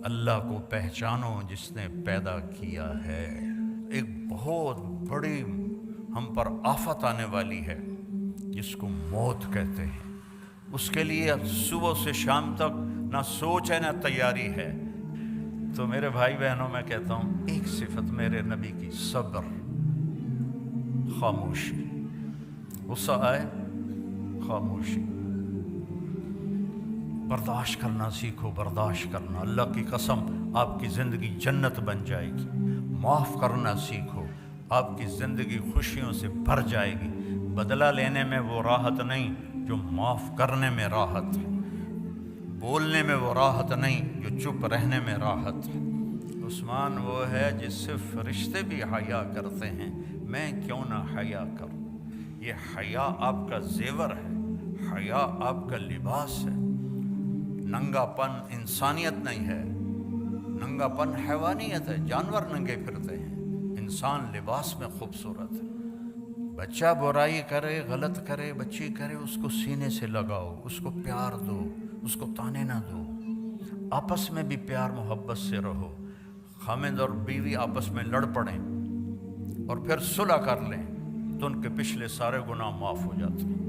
اللہ کو پہچانو جس نے پیدا کیا ہے۔ ایک بہت بڑی ہم پر آفت آنے والی ہے جس کو موت کہتے ہیں، اس کے لیے صبح سے شام تک نہ سوچ ہے نہ تیاری ہے۔ تو میرے بھائی بہنوں، میں کہتا ہوں ایک صفت میرے نبی کی، صبر، خاموشی۔ غصہ آئے خاموشی، برداشت کرنا سیکھو، برداشت کرنا۔ اللہ کی قسم آپ کی زندگی جنت بن جائے گی۔ معاف کرنا سیکھو، آپ کی زندگی خوشیوں سے بھر جائے گی۔ بدلہ لینے میں وہ راحت نہیں جو معاف کرنے میں راحت ہے، بولنے میں وہ راحت نہیں جو چپ رہنے میں راحت ہے۔ عثمان وہ ہے جس سے فرشتے بھی حیا کرتے ہیں، میں کیوں نہ حیا کروں؟ یہ حیا آپ کا زیور ہے، حیا آپ کا لباس ہے۔ ننگا پن انسانیت نہیں ہے، ننگا پن حیوانیت ہے، جانور ننگے پھرتے ہیں، انسان لباس میں خوبصورت ہے۔ بچہ برائی کرے، غلط کرے، بچی کرے، اس کو سینے سے لگاؤ، اس کو پیار دو، اس کو تانے نہ دو۔ آپس میں بھی پیار محبت سے رہو۔ خامند اور بیوی آپس میں لڑ پڑیں اور پھر صلح کر لیں تو ان کے پچھلے سارے گناہ معاف ہو جاتے ہیں۔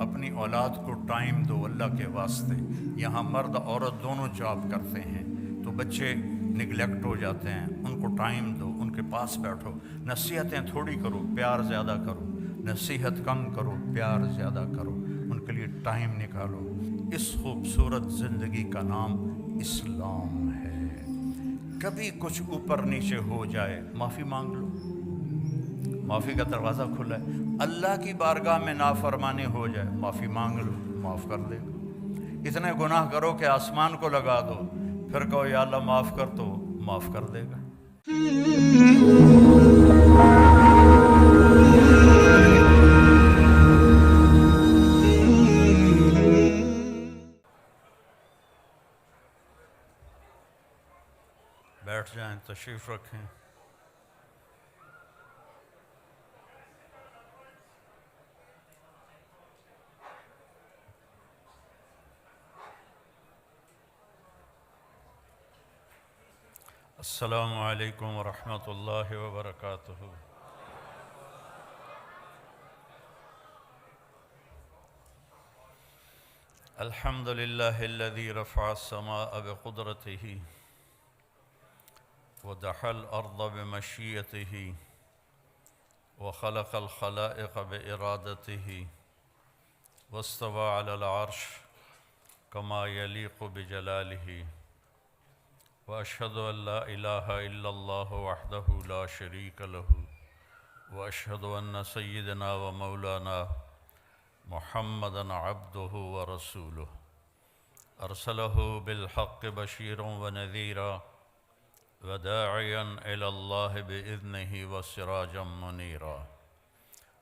اپنی اولاد کو ٹائم دو اللہ کے واسطے۔ یہاں مرد عورت دونوں جاب کرتے ہیں تو بچے نگلیکٹ ہو جاتے ہیں، ان کو ٹائم دو، ان کے پاس بیٹھو۔ نصیحتیں تھوڑی کرو، پیار زیادہ کرو، نصیحت کم کرو، پیار زیادہ کرو، ان کے لیے ٹائم نکالو۔ اس خوبصورت زندگی کا نام اسلام ہے۔ کبھی کچھ اوپر نیچے ہو جائے، معافی مانگ لو، معافی کا دروازہ کھلا ہے۔ اللہ کی بارگاہ میں نافرمانی ہو جائے، معافی مانگ لو، معاف کر دے گا۔ اتنے گناہ کرو کہ آسمان کو لگا دو، پھر کہو یا اللہ معاف کر، تو معاف کر دے گا۔ بیٹھ جائیں، تشریف رکھیں۔ السلام علیکم ورحمۃ اللہ وبرکاتہ۔ الحمد للہ الذی رفع السماء بقدرتہ ودحى الأرض بمشيئته وخلق الخلائق بإرادته واستوى على العرش كما يليق بجلاله وأشهد أن لا إله إلا الله وحده لا شريك له وأشهد أن سيدنا ومولانا محمدا عبده ورسوله أرسله بالحق بشيرا ونذيرا وداعيا إلى الله بإذنه وسراجا منيرا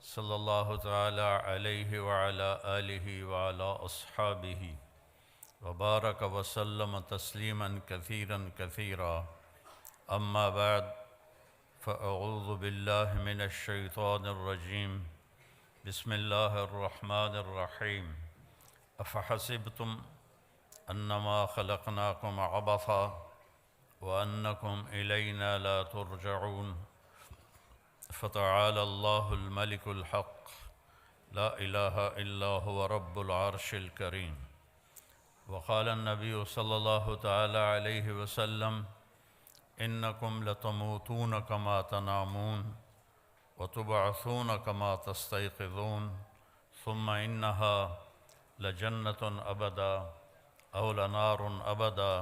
صلى الله تعالى عليه وعلى آله وعلى أصحابه وبارك وسلم تسليما كثيرا كثيرا أما بعد فأعوذ بالله من الشيطان الرجيم بسم الله الرحمن الرحيم أفحسبتم أنما خلقناكم عبثا وأنكم إلينا لا ترجعون فتعالى الله الملك الحق لا إله إلا هو رب العرش الكريم وقال النبي صلى الله تعالى عليه وسلم إنكم لتموتون كما تنامون وتبعثون كما تستيقظون ثم إنها لجنة أبدا أو لنار أبدا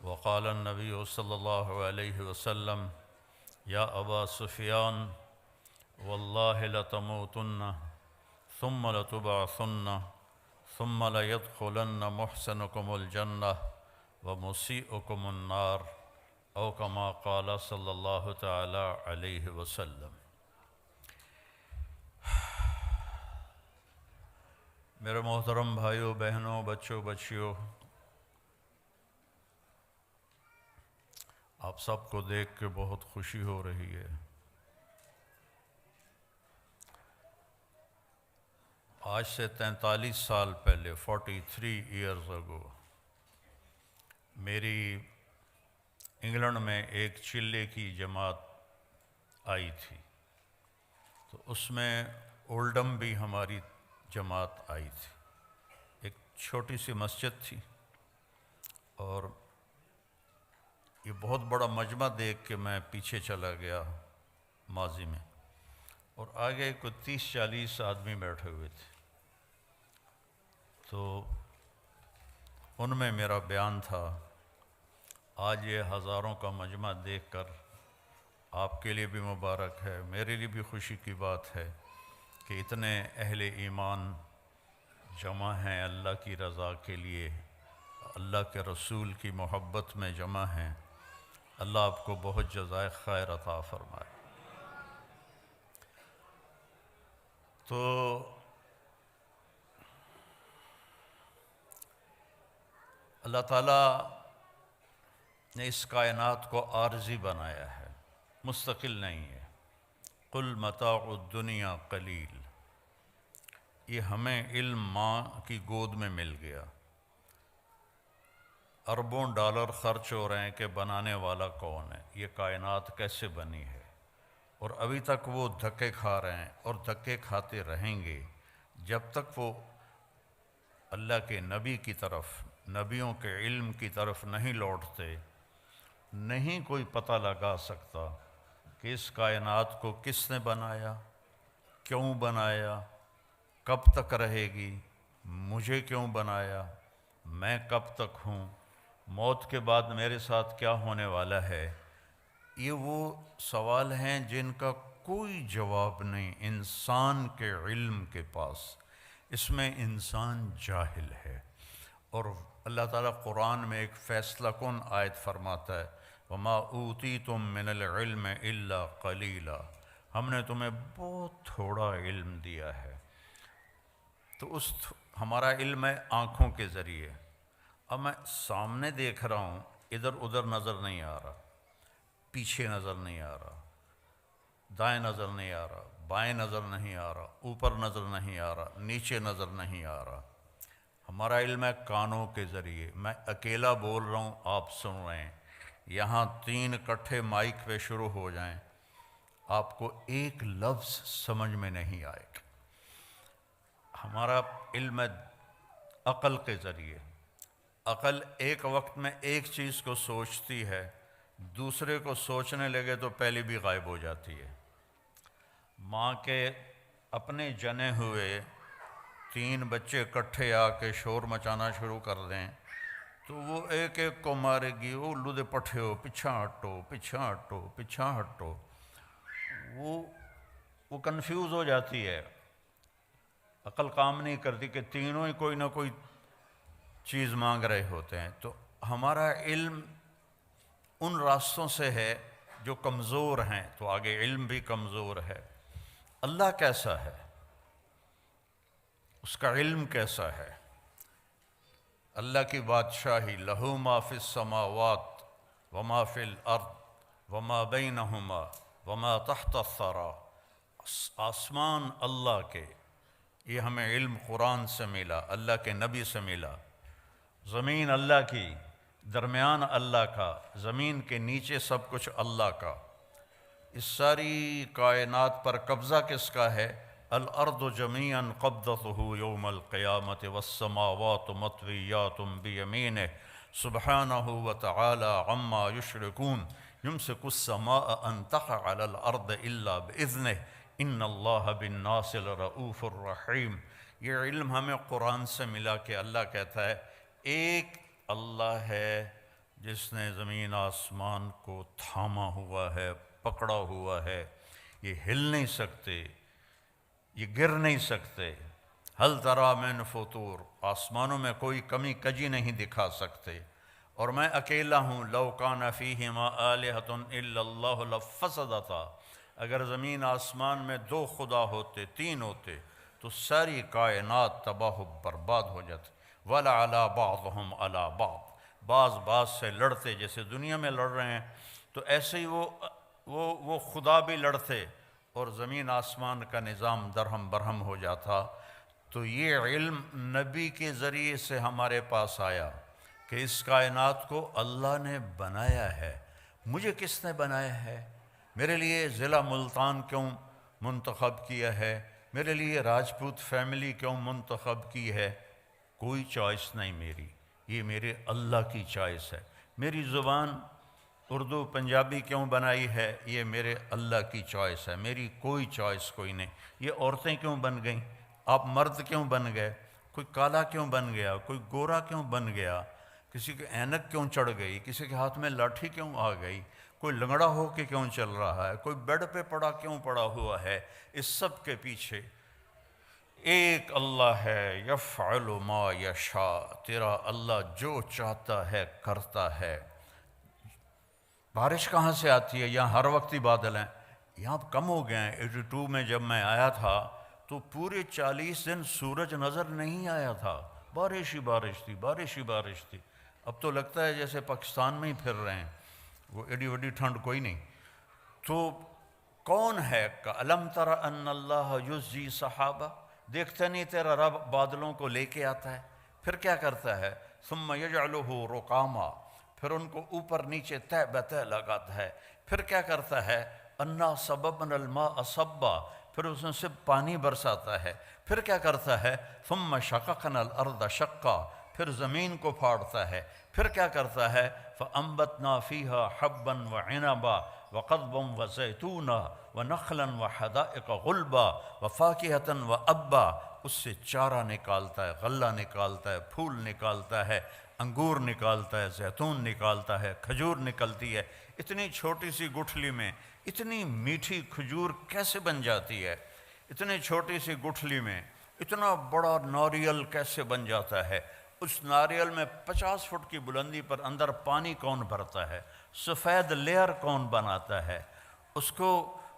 وقال النبي صلى الله عليه وسلم يا أبا سفيان والله لتموتن ثم لتبعثن ثم ليدخلن محسنكم الجنة ومسيئكم النار أو كما قال صلى الله تعالى عليه وسلم۔ میرے محترم بھائیوں، بہنوں، بچوں، بچیوں، آپ سب کو دیکھ کے بہت خوشی ہو رہی ہے۔ آج سے 43 سال پہلے 43 ایئرز اگو میری انگلینڈ میں ایک چلے کی جماعت آئی تھی، تو اس میں اولڈم بھی ہماری جماعت آئی تھی۔ ایک چھوٹی سی مسجد تھی اور یہ بہت بڑا مجمع دیکھ کے میں پیچھے چلا گیا ماضی میں، اور آگے کوئی 30-40 آدمی بیٹھے ہوئے تھے، تو ان میں میرا بیان تھا، آج یہ ہزاروں کا مجمع دیکھ کر آپ کے لیے بھی مبارک ہے، میرے لیے بھی خوشی کی بات ہے کہ اتنے اہل ایمان جمع ہیں اللہ کی رضا کے لیے، اللہ کے رسول کی محبت میں جمع ہیں۔ اللہ آپ کو بہت جزائے خیر عطا فرمائے۔ تو اللہ تعالیٰ نے اس کائنات کو عارضی بنایا ہے، مستقل نہیں ہے۔ قل متاع الدنیا قلیل، یہ ہمیں علم ماں کی گود میں مل گیا، اربوں ڈالر خرچ ہو رہے ہیں کہ بنانے والا کون ہے، یہ کائنات کیسے بنی ہے، اور ابھی تک وہ دھکے کھا رہے ہیں اور دھکے کھاتے رہیں گے جب تک وہ اللہ کے نبی کی طرف، نبیوں کے علم کی طرف نہیں لوٹتے۔ نہیں کوئی پتہ لگا سکتا کہ اس کائنات کو کس نے بنایا، کیوں بنایا، کب تک رہے گی، مجھے کیوں بنایا، میں کب تک ہوں، موت کے بعد میرے ساتھ کیا ہونے والا ہے۔ یہ وہ سوال ہیں جن کا کوئی جواب نہیں انسان کے علم کے پاس، اس میں انسان جاہل ہے۔ اور اللہ تعالیٰ قرآن میں ایک فیصلہ کن آیت فرماتا ہے، وَمَا أُوتِيتُم مِّنَ الْعِلْمِ إِلَّا قَلِيلًا، ہم نے تمہیں بہت تھوڑا علم دیا ہے۔ تو ہمارا علم ہے آنکھوں کے ذریعے، اب میں سامنے دیکھ رہا ہوں، ادھر ادھر نظر نہیں آ رہا، پیچھے نظر نہیں آ رہا، دائیں نظر نہیں آ رہا، بائیں نظر نہیں آ رہا، اوپر نظر نہیں آ رہا، نیچے نظر نہیں آ رہا۔ ہمارا علم ہے کانوں کے ذریعے، میں اکیلا بول رہا ہوں، آپ سن رہے ہیں، یہاں 3 اکٹھے مائک پہ شروع ہو جائیں، آپ کو ایک لفظ سمجھ میں نہیں آئے گا۔ ہمارا علم ہے عقل کے ذریعے، عقل ایک وقت میں ایک چیز کو سوچتی ہے، دوسرے کو سوچنے لگے تو پہلے بھی غائب ہو جاتی ہے۔ ماں کے اپنے جنے ہوئے 3 بچے اکٹھے آ کے شور مچانا شروع کر دیں تو وہ ایک ایک کو مارے گی، وہ لودے پٹھے ہو، پیچھا ہٹو، پیچھا ہٹو، پیچھا ہٹو، وہ کنفیوز ہو جاتی ہے، عقل کام نہیں کرتی کہ تینوں ہی کوئی نہ کوئی چیز مانگ رہے ہوتے ہیں۔ تو ہمارا علم ان راستوں سے ہے جو کمزور ہیں، تو آگے علم بھی کمزور ہے۔ اللہ کیسا ہے، اس کا علم کیسا ہے، اللہ کی بادشاہی، لہو ما فی السماوات وما فی الارض وما بینہما وما تحت الثری، آسمان اللہ کے، یہ ہمیں علم قرآن سے ملا، اللہ کے نبی سے ملا، زمین اللہ کی، درمیان اللہ کا، زمین کے نیچے سب کچھ اللہ کا، اس ساری کائنات پر قبضہ کس کا ہے؟ الارض جميعا قبضته يوم القيامة والسماوات مطويات بيمينه سبحانه وتعالى عما يشركون يمسك السماء أن تقع على الأرض إلا بإذنه إن الله بالناس لرؤوف الرحيم۔ یہ علم ہمیں قرآن سے ملا کہ اللہ کہتا ہے ایک اللہ ہے جس نے زمین آسمان کو تھاما ہوا ہے، پکڑا ہوا ہے، یہ ہل نہیں سکتے، یہ گر نہیں سکتے، ہل تری من فطور، آسمانوں میں کوئی کمی کجی نہیں دکھا سکتے، اور میں اکیلا ہوں، لو کان فیہما آلہۃ الا اللہ لفسدتا، اگر زمین آسمان میں 2 خدا ہوتے، 3 ہوتے تو ساری کائنات تباہ و برباد ہو جاتی۔ وَلَعَلَىٰ بَعْضُهُمْ عَلَىٰ بَعْض، بعض سے لڑتے، جیسے دنیا میں لڑ رہے ہیں تو ایسے ہی وہ خدا بھی لڑتے اور زمین آسمان کا نظام درہم برہم ہو جاتا۔ تو یہ علم نبی کے ذریعے سے ہمارے پاس آیا کہ اس کائنات کو اللہ نے بنایا ہے، مجھے کس نے بنایا ہے؟ میرے لیے ضلع ملتان کیوں منتخب کیا ہے؟ میرے لیے راجپوت فیملی کیوں منتخب کی ہے؟ کوئی چوائس نہیں میری، یہ میرے اللہ کی چوائس ہے۔ میری زبان اردو پنجابی کیوں بنائی ہے؟ یہ میرے اللہ کی چوائس ہے، میری کوئی چوائس کوئی نہیں۔ یہ عورتیں کیوں بن گئیں؟ آپ مرد کیوں بن گئے؟ کوئی کالا کیوں بن گیا؟ کوئی گورا کیوں بن گیا؟ کسی کے اینک کیوں چڑھ گئی؟ کسی کے ہاتھ میں لاٹھی کیوں آ گئی؟ کوئی لنگڑا ہو کے کیوں چل رہا ہے؟ کوئی بیڈ پہ پڑا کیوں پڑا ہوا ہے؟ اس سب کے پیچھے ایک اللہ ہے، یفعل ما یشاء، تیرا اللہ جو چاہتا ہے کرتا ہے۔ بارش کہاں سے آتی ہے؟ یہاں ہر وقت ہی بادل ہیں، یہاں کم ہو گئے ہیں۔ 82 میں جب میں آیا تھا تو پورے 40 دن سورج نظر نہیں آیا تھا، بارش ہی بارش تھی، بارش ہی بارش تھی۔ اب تو لگتا ہے جیسے پاکستان میں ہی پھر رہے ہیں، وہ ایڈی وڈی ٹھنڈ کوئی نہیں۔ تو کون ہے؟ أَلَمْ تَرَ أَنَّ اللَّهَ يُزْجِي سَحَابًا، دیکھتا نہیں تیرا رب بادلوں کو لے کے آتا ہے؟ پھر کیا کرتا ہے؟ ثُمَّ يَجْعَلُهُ رُقَامًا، پھر ان کو اوپر نیچے تہ بتہ لگاتا ہے۔ پھر کیا کرتا ہے؟ أَنَّا صَبَبْنَا الْمَاءَ صَبًّا، پھر اس میں سے پانی برساتا ہے۔ پھر کیا کرتا ہے؟ ثُمَّ شَقَقْنَا الْأَرْضَ شَقًّا، پھر زمین کو پھاڑتا ہے۔ پھر کیا کرتا ہے؟ فَأَنبَتْنَا فِيهَا حَبًّا وَعِنَبًا وَقَضْبًا وَزَيْتُونًا وَنَخْلًا وَحَدَائِقَ غُلْبًا وَفَاكِهَةً وَأَبًّا، اس سے چارہ نکالتا ہے، غلہ نکالتا ہے، پھول نکالتا ہے، انگور نکالتا ہے، زیتون نکالتا ہے، کھجور نکلتی ہے۔ اتنی چھوٹی سی گٹھلی میں اتنی میٹھی کھجور کیسے بن جاتی ہے؟ اتنی چھوٹی سی گٹھلی میں اتنا بڑا ناریل کیسے بن جاتا ہے؟ اس ناریل میں 50 فٹ کی بلندی پر اندر پانی کون بھرتا ہے؟ سفید لیئر کون بناتا ہے؟ اس کو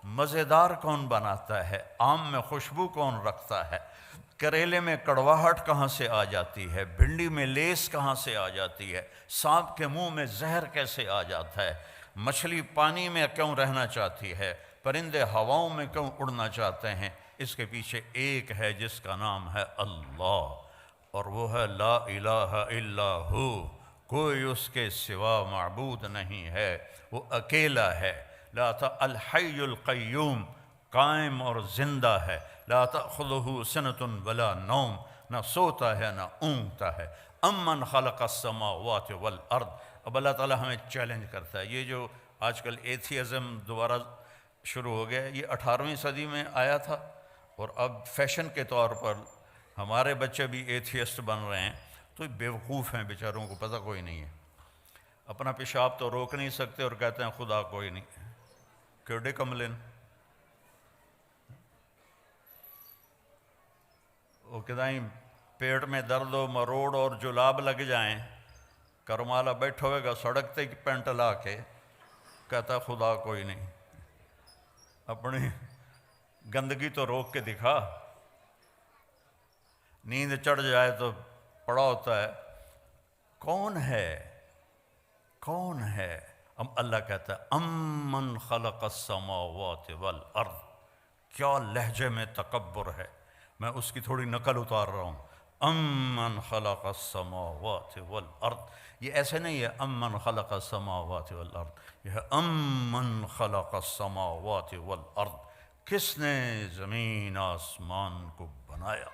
مزیدار کون بناتا ہے؟ آم میں خوشبو کون رکھتا ہے؟ کریلے میں کڑواہٹ کہاں سے آ جاتی ہے؟ بھنڈی میں لیس کہاں سے آ جاتی ہے؟ سانپ کے منہ میں زہر کیسے آ جاتا ہے؟ مچھلی پانی میں کیوں رہنا چاہتی ہے؟ پرندے ہواؤں میں کیوں اڑنا چاہتے ہیں؟ اس کے پیچھے ایک ہے جس کا نام ہے اللہ، اور وہ ہے لا الہ الا ہو، کوئی اس کے سوا معبود نہیں ہے، وہ اکیلا ہے۔ لا الحی القیوم، قائم اور زندہ ہے۔ لا تأخذہ سنۃ ولا نوم، نہ سوتا ہے نہ اونگتا ہے۔ امن خلق السماوات والارض، اب اللہ تعالیٰ ہمیں چیلنج کرتا ہے۔ یہ جو آج کل ایتھیزم دوبارہ شروع ہو گیا ہے، یہ 18ویں صدی میں آیا تھا، اور اب فیشن کے طور پر ہمارے بچے بھی ایتھیسٹ بن رہے ہیں۔ تو یہ بیوقوف ہیں بیچاروں کو پتہ کوئی نہیں ہے، اپنا پیشاب تو روک نہیں سکتے اور کہتے ہیں خدا کوئی نہیں۔ کیڑے کملن، وہ کدائیں پیٹ میں درد و مروڑ اور جلاب لگ جائیں، کرمالا بیٹھا ہوئے گا سڑک تے پینٹ لا کے، کہتا خدا کوئی نہیں۔ اپنی گندگی تو روک کے دکھا۔ نیند چڑھ جائے تو پڑا ہوتا ہے کون ہے؟ کون ہے؟ اب اللہ کہتا ہے امن خلق السماوات والارض، کیا لہجے میں تکبر ہے، میں اس کی تھوڑی نقل اتار رہا ہوں۔ امن خلق السماوات والارض، یہ ایسے نہیں ہے امن خلق السماوات والارض، یہ ہے امن خلق السماوات والارض، کس نے زمین آسمان کو بنایا؟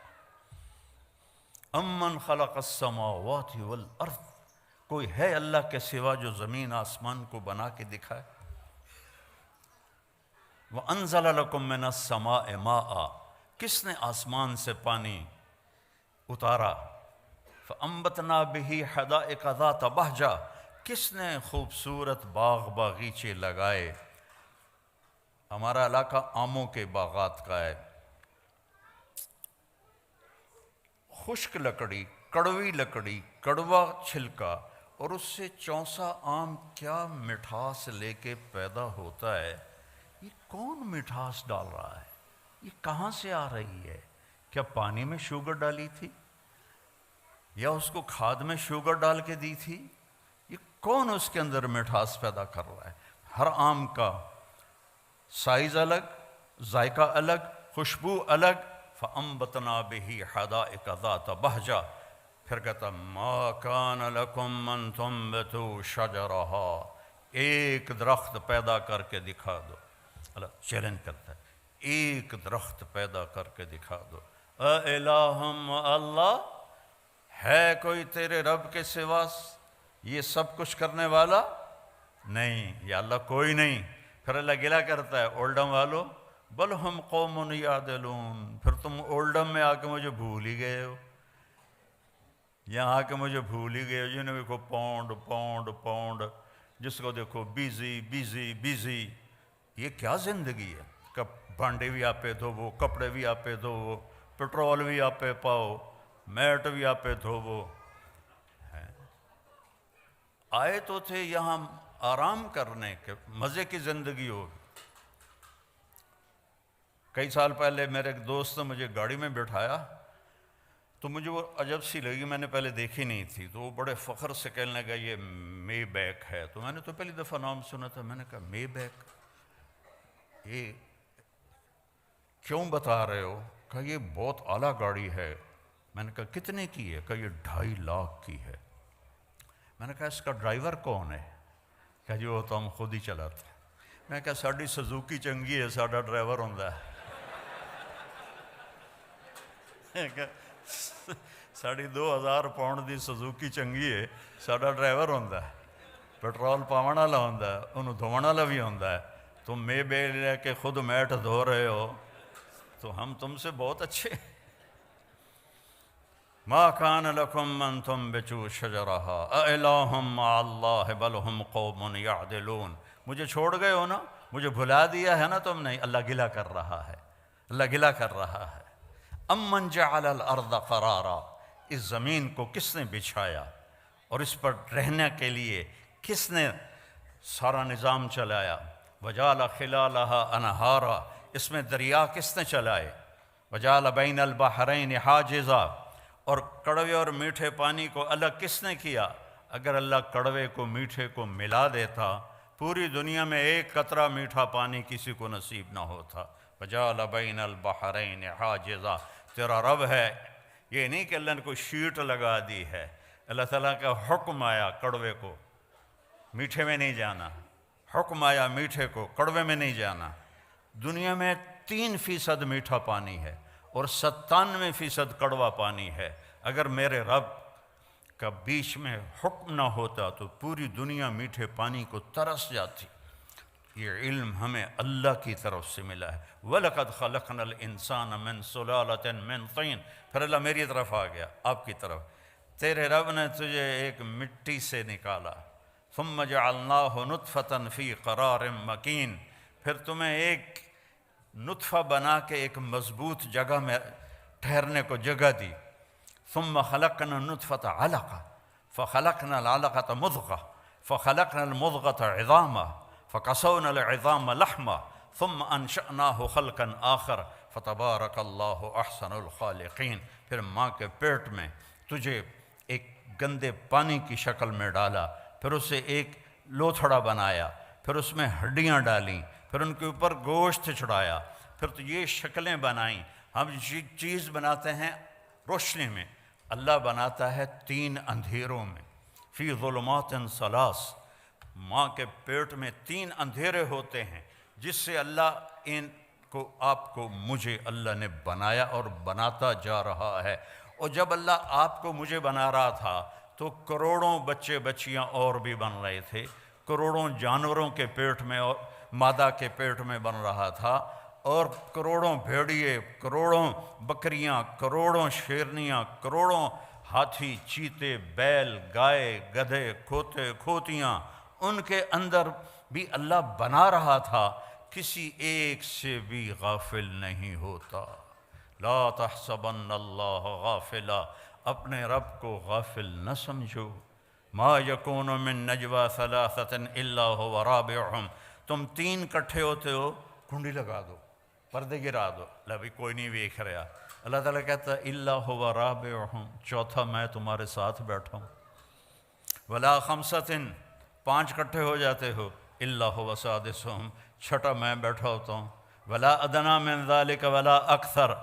امن خلق السماوات والارض، کوئی ہے اللہ کے سوا جو زمین آسمان کو بنا کے دکھائے؟ وَأَنزَلَ لَكُم مِّنَ السَّمَاءِ مَاءً، کس نے آسمان سے پانی اتارا؟ فَأَنبَتْنَا بِهِ حَدَائِقَ ذَاتَ بَهْجَةٍ، کس نے خوبصورت باغ باغیچے لگائے؟ ہمارا علاقہ آموں کے باغات کا ہے، خشک لکڑی، کڑوی لکڑی، کڑوا چھلکا، اور اس سے چونسا آم کیا مٹھاس لے کے پیدا ہوتا ہے۔ یہ کون مٹھاس ڈال رہا ہے؟ یہ کہاں سے آ رہی ہے؟ کیا پانی میں شوگر ڈالی تھی یا اس کو کھاد میں شوگر ڈال کے دی تھی؟ یہ کون اس کے اندر مٹھاس پیدا کر رہا ہے؟ ہر آم کا سائز الگ، ذائقہ الگ، خوشبو الگ۔ فَأَنبَتْنَا بِهِ حَدَائِقَ ذَاتَ بَهْجَةٍ، پھر کہتا مَا كَانَ لَكُمْ أَن تُنبِتُوا شَجَرَهَا، ایک درخت پیدا کر کے دکھا دو. اللہ چیلنج کرتا ہے, ایک درخت پیدا کر کے دکھا دو. اے الہم اللہ, ہے کوئی تیرے رب کے سوا یہ سب کچھ کرنے والا؟ نہیں, یا اللہ کوئی نہیں. پھر اللہ گلہ کرتا ہے, اولڈم والو بل ہم قوم یعدلون, پھر تم اولڈم میں آ کے مجھے بھول ہی گئے ہو, یہاں آ کے مجھے بھول ہی گئے ہو. جنہیں دیکھو پاؤنڈ پاؤنڈ پاؤنڈ, جس کو دیکھو بیزی بیزی بیزی. یہ کیا زندگی ہے؟ بھانڈے بھی آپ پہ دھوو, کپڑے بھی آپ پہ دھوو, پٹرول بھی آپ پہ پاؤ, میٹ بھی آپ پہ دھوو. آئے تو تھے یہاں آرام کرنے کے, مزے کی زندگی ہو. کئی سال پہلے میرے ایک دوست نے مجھے گاڑی میں بٹھایا تو مجھے وہ عجب سی لگی, میں نے پہلے دیکھی نہیں تھی. تو وہ بڑے فخر سے کہنے لگا یہ مے بیک ہے. تو میں نے تو پہلی دفعہ نام سنا تھا. میں نے کہا مے بیک, یہ کیوں بتا رہے ہو؟ کہا یہ بہت اعلیٰ گاڑی ہے. میں نے کہا کتنے کی ہے؟ کہا یہ 2.5 لاکھ کی ہے. میں نے کہا اس کا ڈرائیور کون ہے؟ کہا جی وہ تو ہم خود ہی چلاتے ہیں. میں نے کہا ساڑی سزوکی چنگی ہے, ساڑا ڈرائیور ہوندہ ہے. 2000 پاؤنڈ دی سزوکی چنگی ہے, ساڑا ڈرائیور ہوندہ ہے, پیٹرول پاون والا ہوندہ ہے, انہوں دھوون والا بھی ہوندہ ہے. تم میں بے لے کے خود میٹ دھو رہے ہو تو ہم تم سے بہت اچھے. ما کان لکم ان تنبتوا شجرہا االہ مع اللہ بل ہم قوم یعدلون. مجھے چھوڑ گئے ہو نا, مجھے بھلا دیا ہے نا تم نے. اللہ گلہ کر رہا ہے, اللہ گلہ کر رہا ہے. امن جعل الارض قرارا, اس زمین کو کس نے بچھایا اور اس پر رہنے کے لیے کس نے سارا نظام چلایا. وجعل خلالہا انہارا, اس میں دریا کس نے چلائے. وجعل بین البحرین حاجزا, اور کڑوے اور میٹھے پانی کو الگ کس نے کیا. اگر اللہ کڑوے کو میٹھے کو ملا دیتا, پوری دنیا میں ایک قطرہ میٹھا پانی کسی کو نصیب نہ ہوتا. وجعل بین البحرین حاجزا, تیرا رب ہے. یہ نہیں کہ اللہ نے کوئی شیٹ لگا دی ہے. اللہ تعالیٰ کا حکم آیا کڑوے کو میٹھے میں نہیں جانا, حکم آیا میٹھے کو کڑوے میں نہیں جانا. دنیا میں 3% میٹھا پانی ہے اور 97% کڑوا پانی ہے. اگر میرے رب کا بیچ میں حکم نہ ہوتا تو پوری دنیا میٹھے پانی کو ترس جاتی. یہ علم ہمیں اللہ کی طرف سے ملا ہے. وَلَقَدْ خَلَقْنَا الْإِنسَانَ مِنْ سُلَالَةٍ مِنْ طِينٍ. پھر اللہ میری طرف آ گیا, آپ کی طرف. تیرے رب نے تجھے ایک مٹی سے نکالا. ثُمَّ جَعَلْنَاهُ نُطْفَةً فِي قَرَارٍ مَكِينٍ. پھر تمہیں ایک نطفہ بنا کے ایک مضبوط جگہ میں ٹھہرنے کو جگہ دی. ثُمَّ خَلَقْنَا النُّطْفَةَ عَلَقَةً فَخَلَقْنَا الْعَلَقَةَ مُضْغَةً فَخَلَقْنَا الْمُضْغَةَ عِظَامًا فَقَسَوْنَا الْعِظَامَ لَحْمًا ثُمَّ أَنشَأْنَاهُ خَلْقًا آخَرَ فَتَبَارَكَ اللَّهُ أَحْسَنُ الْخَالِقِينَ. پھر ماں کے پیٹ میں تجھے ایک گندے پانی کی شکل میں ڈالا, پھر اسے ایک لوتھڑا بنایا, پھر اس میں ہڈیاں ڈالیں, پھر ان کے اوپر گوشت چڑھایا, پھر تو یہ شکلیں بنائیں. ہم چیز بناتے ہیں روشنی میں, اللہ بناتا ہے 3 اندھیروں میں. فی ظلمات ثلاث, ماں کے پیٹ میں 3 اندھیرے ہوتے ہیں جس سے اللہ ان کو آپ کو مجھے اللہ نے بنایا اور بناتا جا رہا ہے. اور جب اللہ آپ کو مجھے بنا رہا تھا تو کروڑوں بچے بچیاں اور بھی بن رہے تھے, کروڑوں جانوروں کے پیٹ میں اور مادہ کے پیٹ میں بن رہا تھا, اور کروڑوں بھیڑیے, کروڑوں بکریاں, کروڑوں شیرنیاں, کروڑوں ہاتھی, چیتے, بیل, گائے, گدھے, کھوتے, کھوتیاں, ان کے اندر بھی اللہ بنا رہا تھا. کسی ایک سے بھی غافل نہیں ہوتا. لا تحسبن اللہ غافلا, اپنے رب کو غافل نہ سمجھو. ما یکون من نجوا ثلاثۃ الا هو رابعهم, تم 3 کٹھے ہوتے ہو, کنڈی لگا دو, پردے گرا دو, بھی کوئی نہیں دیکھ رہا. اللہ تعالیٰ کہتا ہے الا هو رابعهم, چوتھا میں تمہارے ساتھ بیٹھا ہوں. ولا خمسۃ, 5 کٹھے ہو جاتے ہو, الا هو سادسهم, چھٹا میں بیٹھا ہوتا ہوں. ولا ادنی من ذلک ولا اکثر,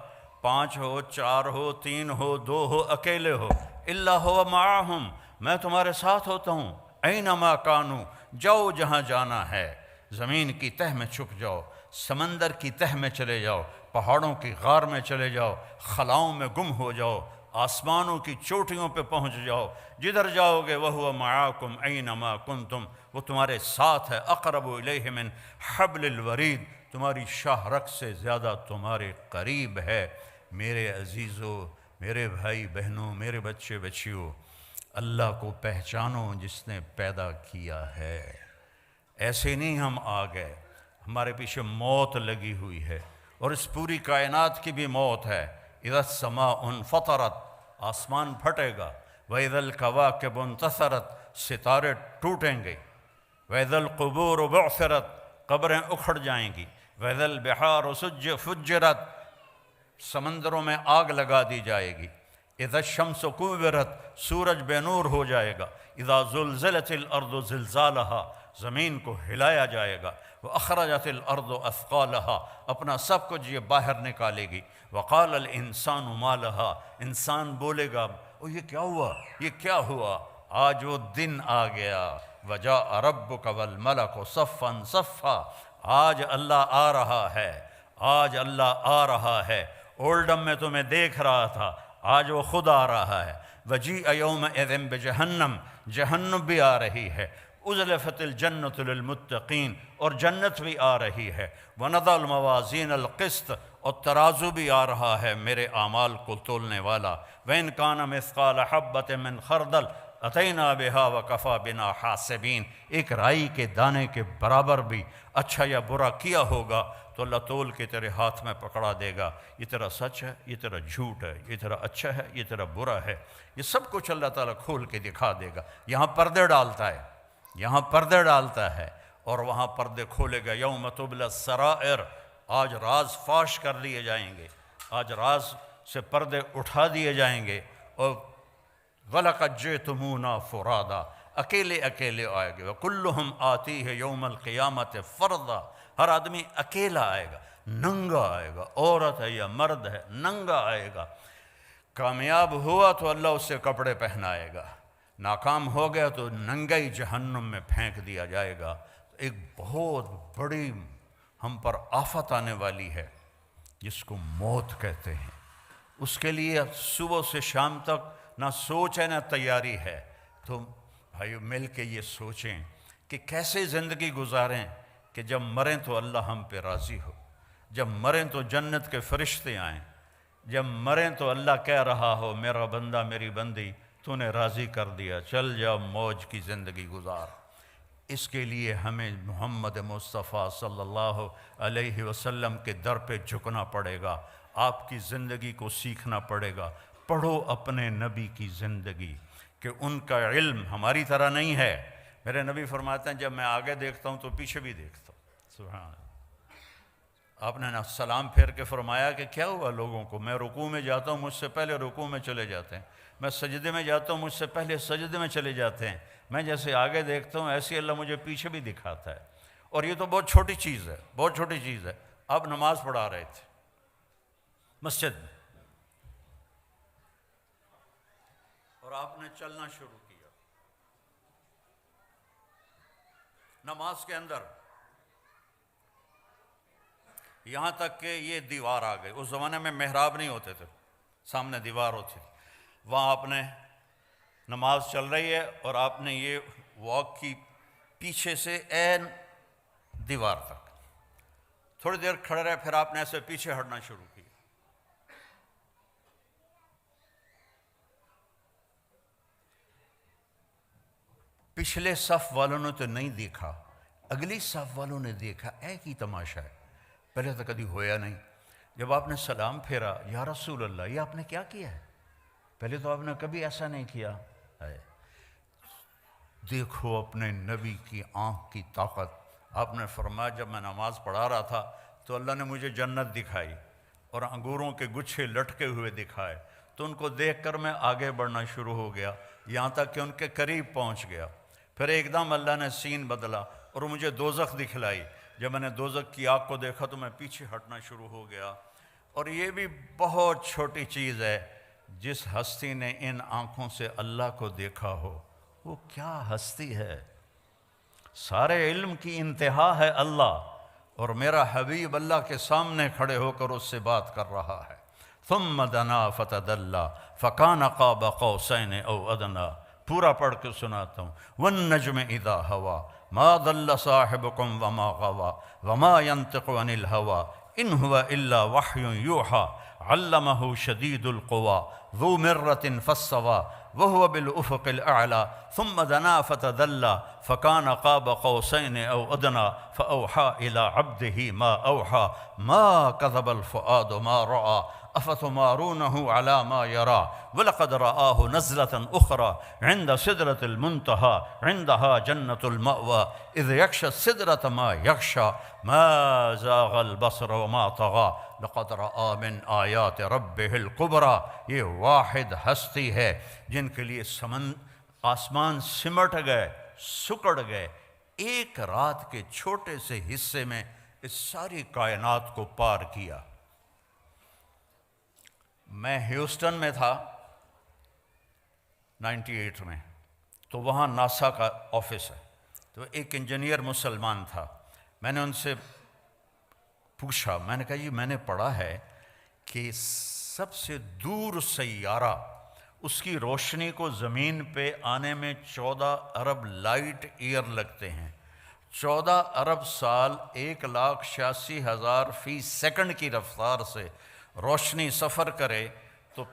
5 ہو, 4 ہو, 3 ہو, 2 ہو, اکیلے ہو, الا هو معهم, میں تمہارے ساتھ ہوتا ہوں. اینما کانوا, جاؤ جہاں جانا ہے، زمین کی تہ میں چھپ جاؤ، سمندر کی تہ میں چلے جاؤ، پہاڑوں کی غار میں چلے جاؤ، خلاؤں میں گم ہو جاؤ، آسمانوں کی چوٹیوں پہ پہنچ جاؤ، جدھر جاؤ گے وَهُوَ مَعَاكُمْ أَيْنَمَا كُنْتُمْ، وہ تمہارے ساتھ ہے، اقرب الیہ من حبل الورید، تمہاری شاہ رگ سے زیادہ تمہارے قریب ہے۔ میرے عزیزو، میرے بھائی بہنوں، میرے بچے بچیوں، اللہ کو پہچانو جس نے پیدا کیا ہے۔ ایسے نہیں ہم آ گئے، ہمارے پیچھے موت لگی ہوئی ہے، اور اس پوری کائنات کی بھی موت ہے۔ اذا السماء انفطرت، آسمان پھٹے گا، وَإِذَا الْكَوَاكِبُ انتثرت، ستارے ٹوٹیں گے، وَإِذَا الْقُبُورُ بُعْثِرَتْ، قبریں اکھڑ جائیں گی، وَإِذَا الْبِحَارُ فُجِّرَتْ، سمندروں میں آگ لگا دی جائے گی، اذا الشمس کورت، سورج بے نور ہو جائے گا، اذا زلزلت الارض زلزالہا، زمین کو ہلایا جائے گا، واخرجت الارض اثقالہا، اپنا سب کچھ یہ باہر نکالے گی، وقال الانسان ما لہا، انسان بولے گا یہ کیا ہوا، یہ کیا ہوا، آج وہ دن آ گیا، وجاء ربک والملک صفا صفا، آج اللہ آ رہا ہے، آج اللہ آ رہا ہے، اولڈم میں تمہیں دیکھ رہا تھا، آج وہ خود آ رہا ہے، وجیء یومئذ بجہنم، جہنم بھی آ رہی ہے، ازلفت الجنۃ للمتقین، اور جنت بھی آ رہی ہے، ونضع الموازین القسط، اور ترازو بھی آ رہا ہے میرے اعمال کو تولنے والا، وَإِنْ كَانَ مِثْقَالَ حَبَّةٍ مِّنْ خَرْدَلٍ أَتَيْنَا بِهَا وَكَفَى بِنَا حَاسِبِينَ، ایک رائی کے دانے کے برابر بھی اچھا یا برا کیا ہوگا تو اللہ تول کے تیرے ہاتھ میں پکڑا دے گا، یہ تیرا سچ ہے، یہ تیرا جھوٹ ہے، یہ تیرا اچھا ہے، یہ تیرا برا ہے، یہ سب کچھ اللہ تعالیٰ کھول کے دکھا دے گا۔ یہاں پردے ڈالتا ہے، یہاں پردے ڈالتا ہے، اور وہاں پردے کھولے گا، یوم تبلی السرائر، آج راز فاش کر لیے جائیں گے، آج راز سے پردے اٹھا دیے جائیں گے، اور وَلَقَدْ جِئْتُمُونَا فُرَادًا، اکیلے اکیلے آئے گے، وَكُلُّهُمْ آتِيهِ يَوْمَ الْقِيَامَةِ فَرْدًا، ہر آدمی اکیلا آئے گا، ننگا آئے گا، عورت ہے یا مرد ہے، ننگا آئے گا، کامیاب ہوا تو اللہ اس سے کپڑے پہنائے گا، ناکام ہو گیا تو ننگئی جہنم میں پھینک دیا جائے گا۔ ایک بہت بڑی ہم پر آفت آنے والی ہے جس کو موت کہتے ہیں، اس کے لیے صبح سے شام تک نہ سوچ ہے نہ تیاری ہے۔ تو بھائیو مل کے یہ سوچیں کہ کیسے زندگی گزاریں کہ جب مریں تو اللہ ہم پہ راضی ہو، جب مریں تو جنت کے فرشتے آئیں، جب مریں تو اللہ کہہ رہا ہو میرا بندہ میری بندی تو نے راضی کر دیا، چل جا موج کی زندگی گزار۔ اس کے لیے ہمیں محمد مصطفیٰ صلی اللہ علیہ وسلم کے در پہ جھکنا پڑے گا، آپ کی زندگی کو سیکھنا پڑے گا۔ پڑھو اپنے نبی کی زندگی کہ ان کا علم ہماری طرح نہیں ہے۔ میرے نبی فرماتے ہیں جب میں آگے دیکھتا ہوں تو پیچھے بھی دیکھتا ہوں۔ سبحان اللہ۔ آپ نے نا سلام پھیر کے فرمایا کہ کیا ہوا لوگوں کو، میں رکوع میں جاتا ہوں مجھ سے پہلے رکوع میں چلے جاتے ہیں، میں سجدے میں جاتا ہوں مجھ سے پہلے سجدے میں چلے جاتے ہیں، میں جیسے آگے دیکھتا ہوں ایسے اللہ مجھے پیچھے بھی دکھاتا ہے۔ اور یہ تو بہت چھوٹی چیز ہے، بہت چھوٹی چیز ہے۔ آپ نماز پڑھا رہے تھے مسجد میں اور آپ نے چلنا شروع کیا نماز کے اندر، یہاں تک کہ یہ دیوار آ گئی۔ اس زمانے میں محراب نہیں ہوتے تھے، سامنے دیوار ہوتی تھی، وہاں آپ نے نماز چل رہی ہے اور آپ نے یہ واک کی پیچھے سے عین دیوار تک، تھوڑی دیر کھڑے رہے، پھر آپ نے ایسے پیچھے ہٹنا شروع کیا۔ پچھلے صف والوں نے تو نہیں دیکھا، اگلی صف والوں نے دیکھا، ایک ہی تماشا ہے، پہلے تو کبھی ہویا نہیں۔ جب آپ نے سلام پھیرا، یا رسول اللہ یہ آپ نے کیا کیا ہے، پہلے تو آپ نے کبھی ایسا نہیں کیا ہے۔ دیکھو اپنے نبی کی آنکھ کی طاقت۔ آپ نے فرمایا جب میں نماز پڑھا رہا تھا تو اللہ نے مجھے جنت دکھائی اور انگوروں کے گچھے لٹکے ہوئے دکھائے، تو ان کو دیکھ کر میں آگے بڑھنا شروع ہو گیا، یہاں تک کہ ان کے قریب پہنچ گیا۔ پھر ایک دم اللہ نے سین بدلا اور مجھے دوزخ دکھلائی۔ جب میں نے دوزخ کی آگ کو دیکھا تو میں پیچھے ہٹنا شروع ہو گیا۔ اور یہ بھی بہت چھوٹی چیز ہے، جس ہستی نے ان آنکھوں سے اللہ کو دیکھا ہو وہ کیا ہستی ہے۔ سارے علم کی انتہا ہے اللہ، اور میرا حبیب اللہ کے سامنے کھڑے ہو کر اس سے بات کر رہا ہے۔ ثم دنا فتدلی فکان قاب قوسین او ادنی، پورا پڑھ کے سناتا ہوں۔ والنجم اذا ہوا ما ضل صاحبکم وما غوا وما ينطق عن الہوا ان هو الا وحی یوحی علمہ شدید القوی ذو مرۃ فاستوی وهو بالافق الاعلی ثم دنا فتدلی فکان قاب قوسین او ادنی فاوحی الی عبده ما اوحی ما کذب الفؤاد ما رأى افتمارونه على ما يرى ولقد رآه نزلة أخرى عند سدرة المنتهى عندها جنة المأوى إذ يغشى السدرة ما يغشى ما زاغ البصر وما طغى لقد رآ من آیات ربه الكبرى۔ یہ واحد ہستی ہے جن کے لیے آسمان سمٹ گئے، سکڑ گئے، ایک رات کے چھوٹے سے حصے میں اس ساری کائنات کو پار کیا۔ میں ہیوسٹن میں تھا 98 میں، تو وہاں ناسا کا آفس ہے، تو ایک انجینئر مسلمان تھا۔ میں نے ان سے پوچھا، میں نے کہا جی میں نے پڑھا ہے کہ سب سے دور سیارہ، اس کی روشنی کو زمین پہ آنے میں 14 ارب لائٹ ایئر لگتے ہیں، 14 ارب سال 1,86,000 فی سیکنڈ کی رفتار سے روشنی سفر کرے تو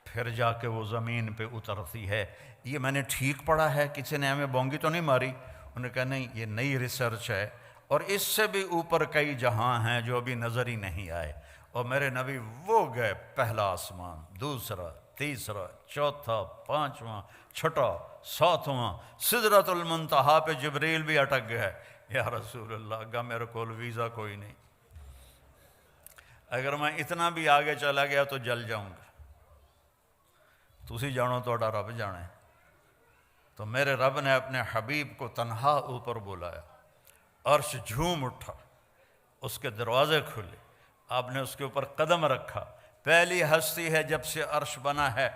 پھر جا کے وہ زمین پہ اترتی ہے۔ یہ میں نے ٹھیک پڑھا ہے؟ کسی نے ہمیں بونگی تو نہیں ماری؟ انہوں نے کہا نہیں، یہ نئی ریسرچ ہے، اور اس سے بھی اوپر کئی جہاں ہیں جو ابھی نظر ہی نہیں آئے۔ اور میرے نبی وہ گئے پہلا آسمان، دوسرا، تیسرا، چوتھا، پانچواں، چھٹا، ساتواں، سدرۃ المنتہا پہ جبریل بھی اٹک گئے۔ یا رسول اللہ، گا میرے کول ویزا کوئی نہیں، اگر میں اتنا بھی آگے چلا گیا تو جل جاؤں گا۔ تسی جانو توڑا رب جانے۔ تو میرے رب نے اپنے حبیب کو تنہا اوپر بلایا، عرش جھوم اٹھا، اس کے دروازے کھلے، آپ نے اس کے اوپر قدم رکھا۔ پہلی ہستی ہے جب سے عرش بنا ہے،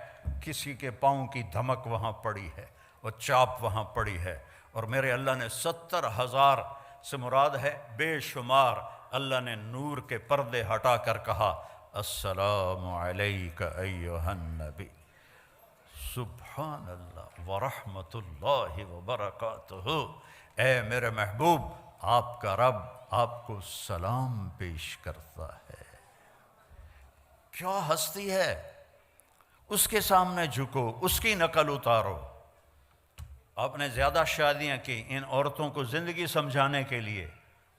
کسی کے پاؤں کی دھمک وہاں پڑی ہے، اور چاپ وہاں پڑی ہے، اور میرے اللہ نے 70,000 سے مراد ہے بے شمار، اللہ نے نور کے پردے ہٹا کر کہا السلام علیک ایھا النبی، سبحان اللہ ورحمۃ اللہ وبرکاتہ، اے میرے محبوب، آپ کا رب آپ کو سلام پیش کرتا ہے۔ کیا ہستی ہے، اس کے سامنے جھکو، اس کی نقل اتارو۔ آپ نے زیادہ شادیاں کی ان عورتوں کو زندگی سمجھانے کے لیے۔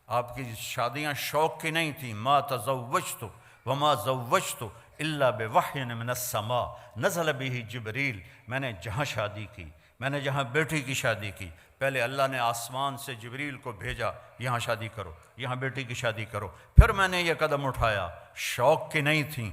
آپ کی شادیاں شوق کی نہیں تھیں۔ ما تزوجت وما زوجت الا بوحی من السماء نزل به جبریل، میں نے جہاں شادی کی، میں نے جہاں بیٹی کی شادی کی، پہلے اللہ نے آسمان سے جبریل کو بھیجا، یہاں شادی کرو، یہاں بیٹی کی شادی کرو، پھر میں نے یہ قدم اٹھایا۔ شوق کی نہیں تھیں،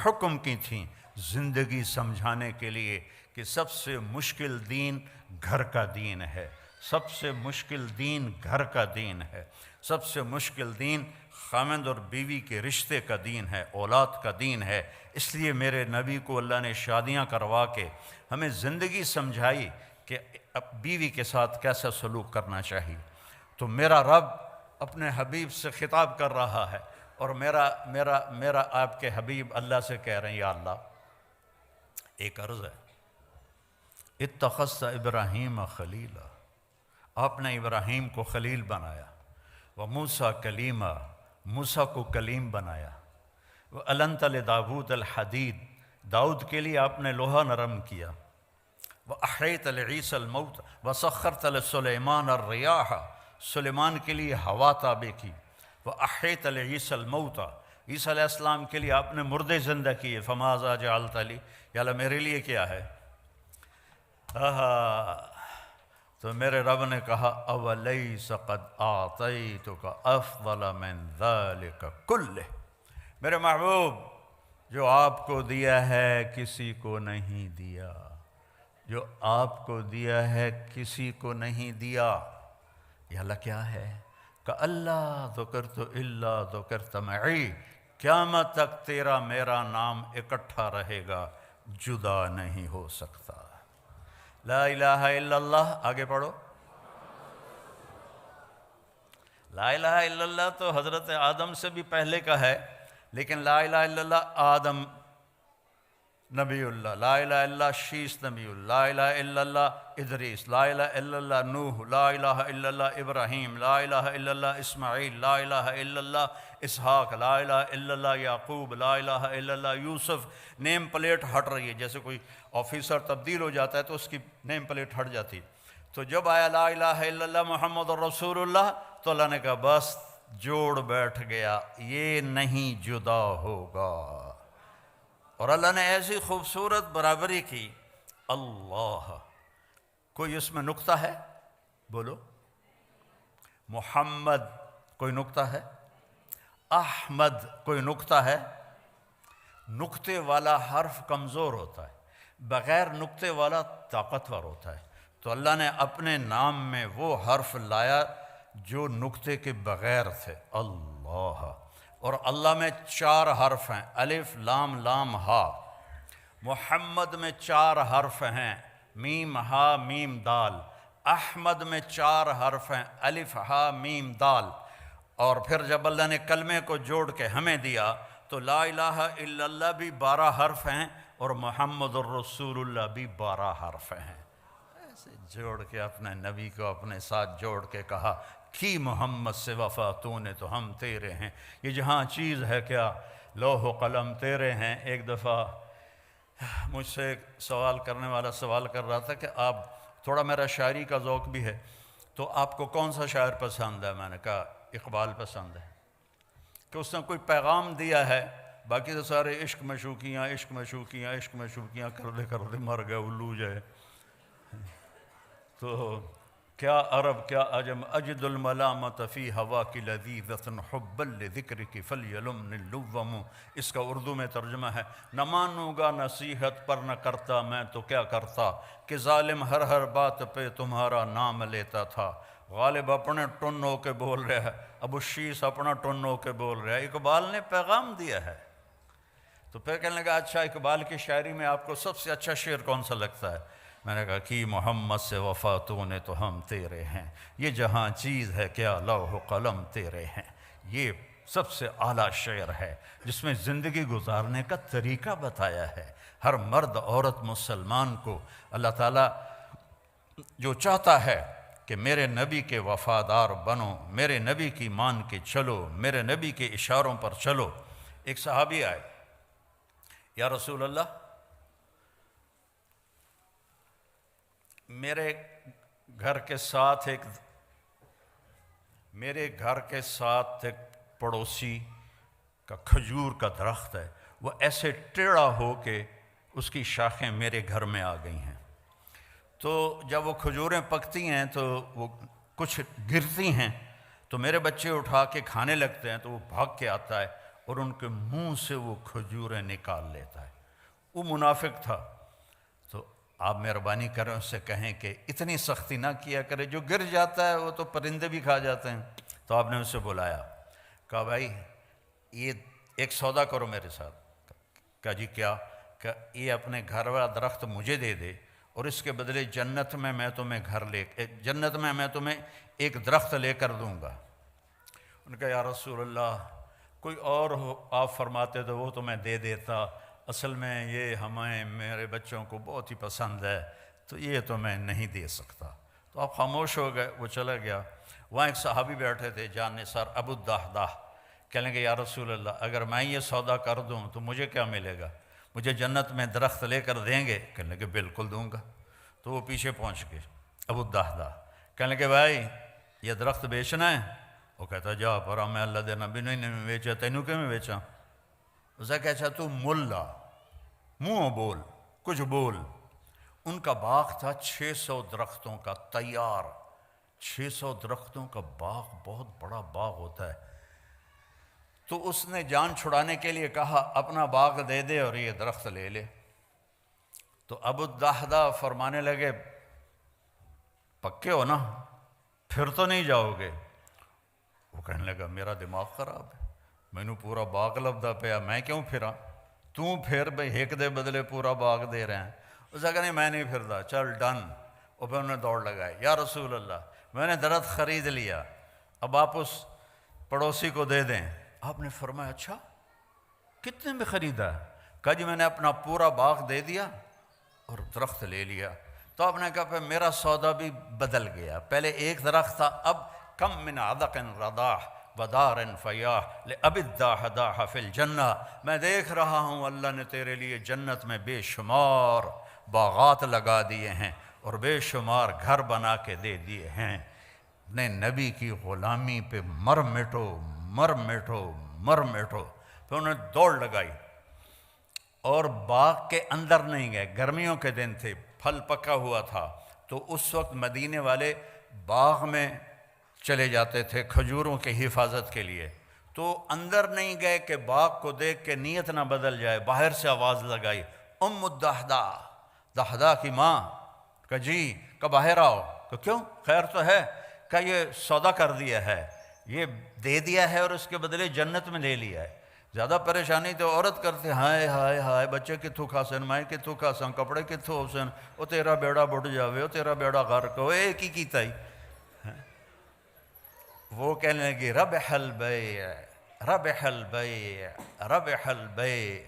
حکم کی تھیں، زندگی سمجھانے کے لیے کہ سب سے مشکل دین گھر کا دین ہے، سب سے مشکل دین گھر کا دین ہے، سب سے مشکل دین خاوند اور بیوی کے رشتے کا دین ہے، اولاد کا دین ہے۔ اس لیے میرے نبی کو اللہ نے شادیاں کروا کے ہمیں زندگی سمجھائی کہ بیوی کے ساتھ کیسا سلوک کرنا چاہیے۔ تو میرا رب اپنے حبیب سے خطاب کر رہا ہے، اور میرا آپ کے حبیب اللہ سے کہہ رہے ہیں یا اللہ، ایک عرض ہے، اتخذت ابراہیم خلیلا، آپ نے ابراہیم کو خلیل بنایا، وموسیٰ کلیما، موسیٰ کو کلیم بنایا، وَأَلَنْتَ لِدَاوُودَ الْحَدِيدَ، داؤد کے لیے آپ نے لوہا نرم کیا، وَأَحْيَيْتَ لِعِيسَى الْمَوْتَ وَسَخَّرْتَ لِسُلَيْمَانَ الرِّيَاحَ، سلیمان کے لیے ہوا تابع کی، وَأَحْيَيْتَ لِعِيسَى الْمَوْتَ، عیسیٰ علیہ السلام کے لیے آپ نے مردے زندہ کیے، فَمَاذَا جَعَلْتَ لِي، یا اللہ میرے لیے کیا ہے؟ تو میرے رب نے کہا اولیس قد اعطیتک افضل من ذلک کلہ، میرے محبوب جو آپ کو دیا ہے کسی کو نہیں دیا، جو آپ کو دیا ہے کسی کو نہیں دیا۔ یا اللہ کیا ہے؟ کہ اللہ ذکرت الا ذکرت معی، قیامت تک تیرا میرا نام اکٹھا رہے گا، جدا نہیں ہو سکتا۔ لا الہ الا اللہ، آگے پڑھو، لا الہ الا اللہ تو حضرت آدم سے بھی پہلے کا ہے، لیکن لا الہ الا اللہ آدم نبی اللہ، لا الہ الا اللہ شیس نبی اللہ، لا الہ الا اللہ ادریس، لا الہ الا اللہ نوح، لا الہ الا اللہ ابراہیم، لا الہ الا اللہ اسماعیل، لا الہ الا اللہ اسحاق، لا الہ الا اللہ یعقوب، لا الہ الا اللہ یوسف۔ نیم پلیٹ ہٹ رہی ہے، جیسے کوئی آفیسر تبدیل ہو جاتا ہے تو اس کی نیم پلیٹ ہٹ جاتی ہے۔ تو جب آیا لا الہ الا اللہ محمد الرسول اللہ تو اللہ نے کہا بس جوڑ بیٹھ گیا، یہ نہیں جدا ہوگا۔ اور اللہ نے ایسی خوبصورت برابری کی۔ اللہ، کوئی اس میں نقطہ ہے؟ بولو۔ محمد کوئی نقطہ ہے؟ احمد کوئی نقطہ ہے؟ نقطے والا حرف کمزور ہوتا ہے، بغیر نقطے والا طاقتور ہوتا ہے۔ تو اللہ نے اپنے نام میں وہ حرف لایا جو نقطے کے بغیر تھے، اللہ۔ اور اللہ میں 4 حرف ہیں، الف لام لام ہا۔ محمد میں 4 حرف ہیں، میم ہا میم دال۔ احمد میں 4 حرف ہیں، الف ہا میم دال۔ اور پھر جب اللہ نے کلمے کو جوڑ کے ہمیں دیا تو لا الہ الا اللہ بھی 12 حرف ہیں اور محمد الرسول اللہ بھی 12 حرف ہیں۔ ایسے جوڑ کے اپنے نبی کو اپنے ساتھ جوڑ کے کہا کی محمد سے وفا تو نے تو ہم تیرے ہیں۔ یہ جہاں چیز ہے کیا، لوح و قلم تیرے ہیں۔ ایک دفعہ مجھ سے ایک سوال کرنے والا سوال کر رہا تھا کہ آپ، تھوڑا میرا شاعری کا ذوق بھی ہے، تو آپ کو کون سا شاعر پسند ہے؟ میں نے کہا اقبال پسند ہے، کہ اس نے کوئی پیغام دیا ہے، باقی تو سارے عشق مشوقیاں عشق مشوقیاں عشق مشوقیاں کرتے کرتے مر گئے الو جائے۔ تو کیا عرب کیا عجم اجد الملامت فی ہوا کی لذیذۃ حبا لذکرک فلیلمنی اللوم۔ اس کا اردو میں ترجمہ ہے، نہ مانوں گا نصیحت پر نہ کرتا میں تو کیا کرتا، کہ ظالم ہر ہر بات پہ تمہارا نام لیتا تھا۔ غالب اپنے ٹن ہو کے بول رہا ہے، ابو شیس اپنا ٹن ہو کے بول رہا ہے، اقبال نے پیغام دیا ہے۔ تو پھر کہنے لگا اچھا اقبال کی شاعری میں آپ کو سب سے اچھا شعر کون سا لگتا ہے؟ میں نے کہا کہ محمد سے وفا تو نے تو ہم تیرے ہیں، یہ جہاں چیز ہے کیا لوح و قلم تیرے ہیں۔ یہ سب سے اعلیٰ شعر ہے جس میں زندگی گزارنے کا طریقہ بتایا ہے۔ ہر مرد عورت مسلمان کو اللہ تعالیٰ جو چاہتا ہے کہ میرے نبی کے وفادار بنو، میرے نبی کی مان کے چلو، میرے نبی کے اشاروں پر چلو۔ ایک صحابی آئے، یا رسول اللہ میرے گھر کے ساتھ ایک پڑوسی کا کھجور کا درخت ہے، وہ ایسے ٹیڑھا ہو کے اس کی شاخیں میرے گھر میں آ گئی ہیں۔ تو جب وہ کھجوریں پکتی ہیں تو وہ کچھ گرتی ہیں تو میرے بچے اٹھا کے کھانے لگتے ہیں، تو وہ بھاگ کے آتا ہے اور ان کے منہ سے وہ کھجوریں نکال لیتا ہے۔ وہ منافق تھا۔ تو آپ مہربانی کریں اس سے کہیں کہ اتنی سختی نہ کیا کرے، جو گر جاتا ہے وہ تو پرندے بھی کھا جاتے ہیں۔ تو آپ نے اسے بلایا، کہا بھائی یہ ایک سودا کرو میرے ساتھ۔ کہا جی کیا؟ کہ یہ اپنے گھر والا درخت مجھے دے دے اور اس کے بدلے جنت میں میں تمہیں ایک درخت لے کر دوں گا۔ ان کا یا رسول اللہ کوئی اور ہو آپ فرماتے تو وہ تو میں دے دیتا، اصل میں یہ میرے بچوں کو بہت ہی پسند ہے تو یہ تو میں نہیں دے سکتا۔ تو آپ خاموش ہو گئے، وہ چلا گیا۔ وہاں ایک صحابی بیٹھے تھے جان نثار ابو الدحداح، کہنے گے یا رسول اللہ اگر میں یہ سودا کر دوں تو مجھے کیا ملے گا؟ مجھے جنت میں درخت لے کر دیں گے؟ کہنے لگے بالکل دوں گا۔ تو وہ پیچھے پہنچ گئے ابو الدحداح، کہنے لگے بھائی یہ درخت بیچنا ہے؟ وہ کہتا جا پر میں اللہ دے نبی نے بیچا، تینوں کیوں میں بیچا؟ اسے کہ اچھا تو ملا منہ بول کچھ بول۔ ان کا باغ تھا 600 درختوں کا تیار۔ 600 درختوں کا باغ بہت بڑا باغ ہوتا ہے۔ تو اس نے جان چھڑانے کے لیے کہا اپنا باغ دے دے اور یہ درخت لے لے۔ تو ابو الدحداح فرمانے لگے پکے ہو نا، پھر تو نہیں جاؤ گے؟ وہ کہنے لگا میرا دماغ خراب ہے، میں نے پورا باغ لبدا پیا، میں کیوں پھراں؟ تو پھر بھئی ایک دے بدلے پورا باغ دے رہے ہیں۔ اس نے کہا نہیں میں نہیں پھرتا، چل ڈن۔ اور پھر انہوں نے دوڑ لگائی، یا رسول اللہ میں نے درخت خرید لیا، اب آپ اس پڑوسی کو دے دیں۔ آپ نے فرمایا اچھا کتنے میں خریدا ہے؟ کہا جی میں نے اپنا پورا باغ دے دیا اور درخت لے لیا۔ تو آپ نے کہا پھر میرا سودا بھی بدل گیا، پہلے ایک درخت تھا، اب کم من عدق رداح ودار فیاح لأب الداح داح فی الجنہ، میں دیکھ رہا ہوں اللہ نے تیرے لیے جنت میں بے شمار باغات لگا دیے ہیں اور بے شمار گھر بنا کے دے دیے ہیں، اپنے نبی کی غلامی پہ مر مٹو مر مٹو مر مٹو۔ تو انہوں نے دوڑ لگائی اور باغ کے اندر نہیں گئے، گرمیوں کے دن تھے، پھل پکا ہوا تھا، تو اس وقت مدینے والے باغ میں چلے جاتے تھے کھجوروں کی حفاظت کے لیے، تو اندر نہیں گئے کہ باغ کو دیکھ کے نیت نہ بدل جائے، باہر سے آواز لگائی ام الدحدہ، دحدہ کی ماں، کہ جی کہ باہر آؤ، کہ کیوں خیر تو ہے؟ کہ یہ سودا کر دیا ہے، یہ دے دیا ہے اور اس کے بدلے جنت میں لے لیا ہے۔ زیادہ پریشانی تو عورت کرتے، ہائے ہائے ہائے بچے کتھوں کھاسن، مائیں کتھوں کھاسن، کپڑے کتھوں ہوسن، او تیرا بیڑا بڑھ جاوے، او تیرا بیڑا غرق ہو، ایک ہی کیتا ہی۔ وہ کہنے لگی ربح البیع ربح البیع ربح البیع،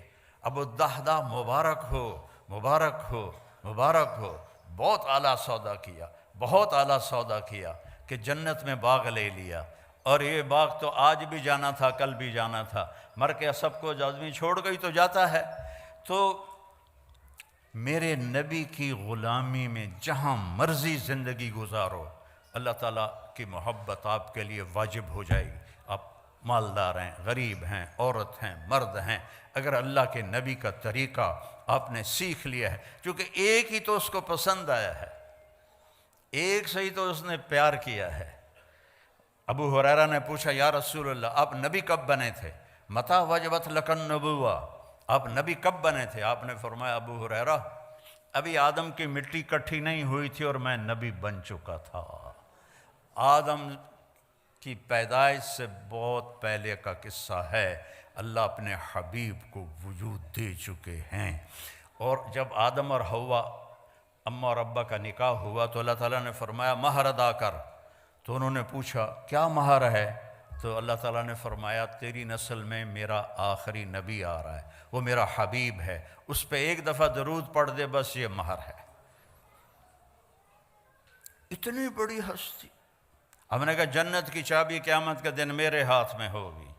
ابو الدحدہ مبارک ہو مبارک ہو مبارک ہو، بہت اعلیٰ سودا کیا، بہت اعلیٰ سودا کیا کہ جنت میں باغ لے لیا، اور یہ باغ تو آج بھی جانا تھا کل بھی جانا تھا، مر کے سب کو آدمی چھوڑ گئی تو جاتا ہے۔ تو میرے نبی کی غلامی میں جہاں مرضی زندگی گزارو، اللہ تعالیٰ کی محبت آپ کے لیے واجب ہو جائے گی۔ آپ مالدار ہیں، غریب ہیں، عورت ہیں، مرد ہیں، اگر اللہ کے نبی کا طریقہ آپ نے سیکھ لیا ہے، کیونکہ ایک ہی تو اس کو پسند آیا ہے، ایک سے ہی تو اس نے پیار کیا ہے۔ ابو ہریرہ نے پوچھا یا رسول اللہ آپ نبی کب بنے تھے؟ متی وجبت لک النبوہ، آپ نبی کب بنے تھے؟ آپ نے فرمایا ابو ہریرہ ابھی آدم کی مٹی کٹھی نہیں ہوئی تھی اور میں نبی بن چکا تھا۔ آدم کی پیدائش سے بہت پہلے کا قصہ ہے، اللہ اپنے حبیب کو وجود دے چکے ہیں، اور جب آدم اور حوا اماں اور ابا کا نکاح ہوا تو اللہ تعالیٰ نے فرمایا مہر ادا کر، تو انہوں نے پوچھا کیا مہر ہے؟ تو اللہ تعالیٰ نے فرمایا تیری نسل میں میرا آخری نبی آ رہا ہے، وہ میرا حبیب ہے، اس پہ ایک دفعہ درود پڑھ دے بس یہ مہر ہے۔ اتنی بڑی ہستی، ہم نے کہا جنت کی چابی قیامت کے دن میرے ہاتھ میں ہوگی،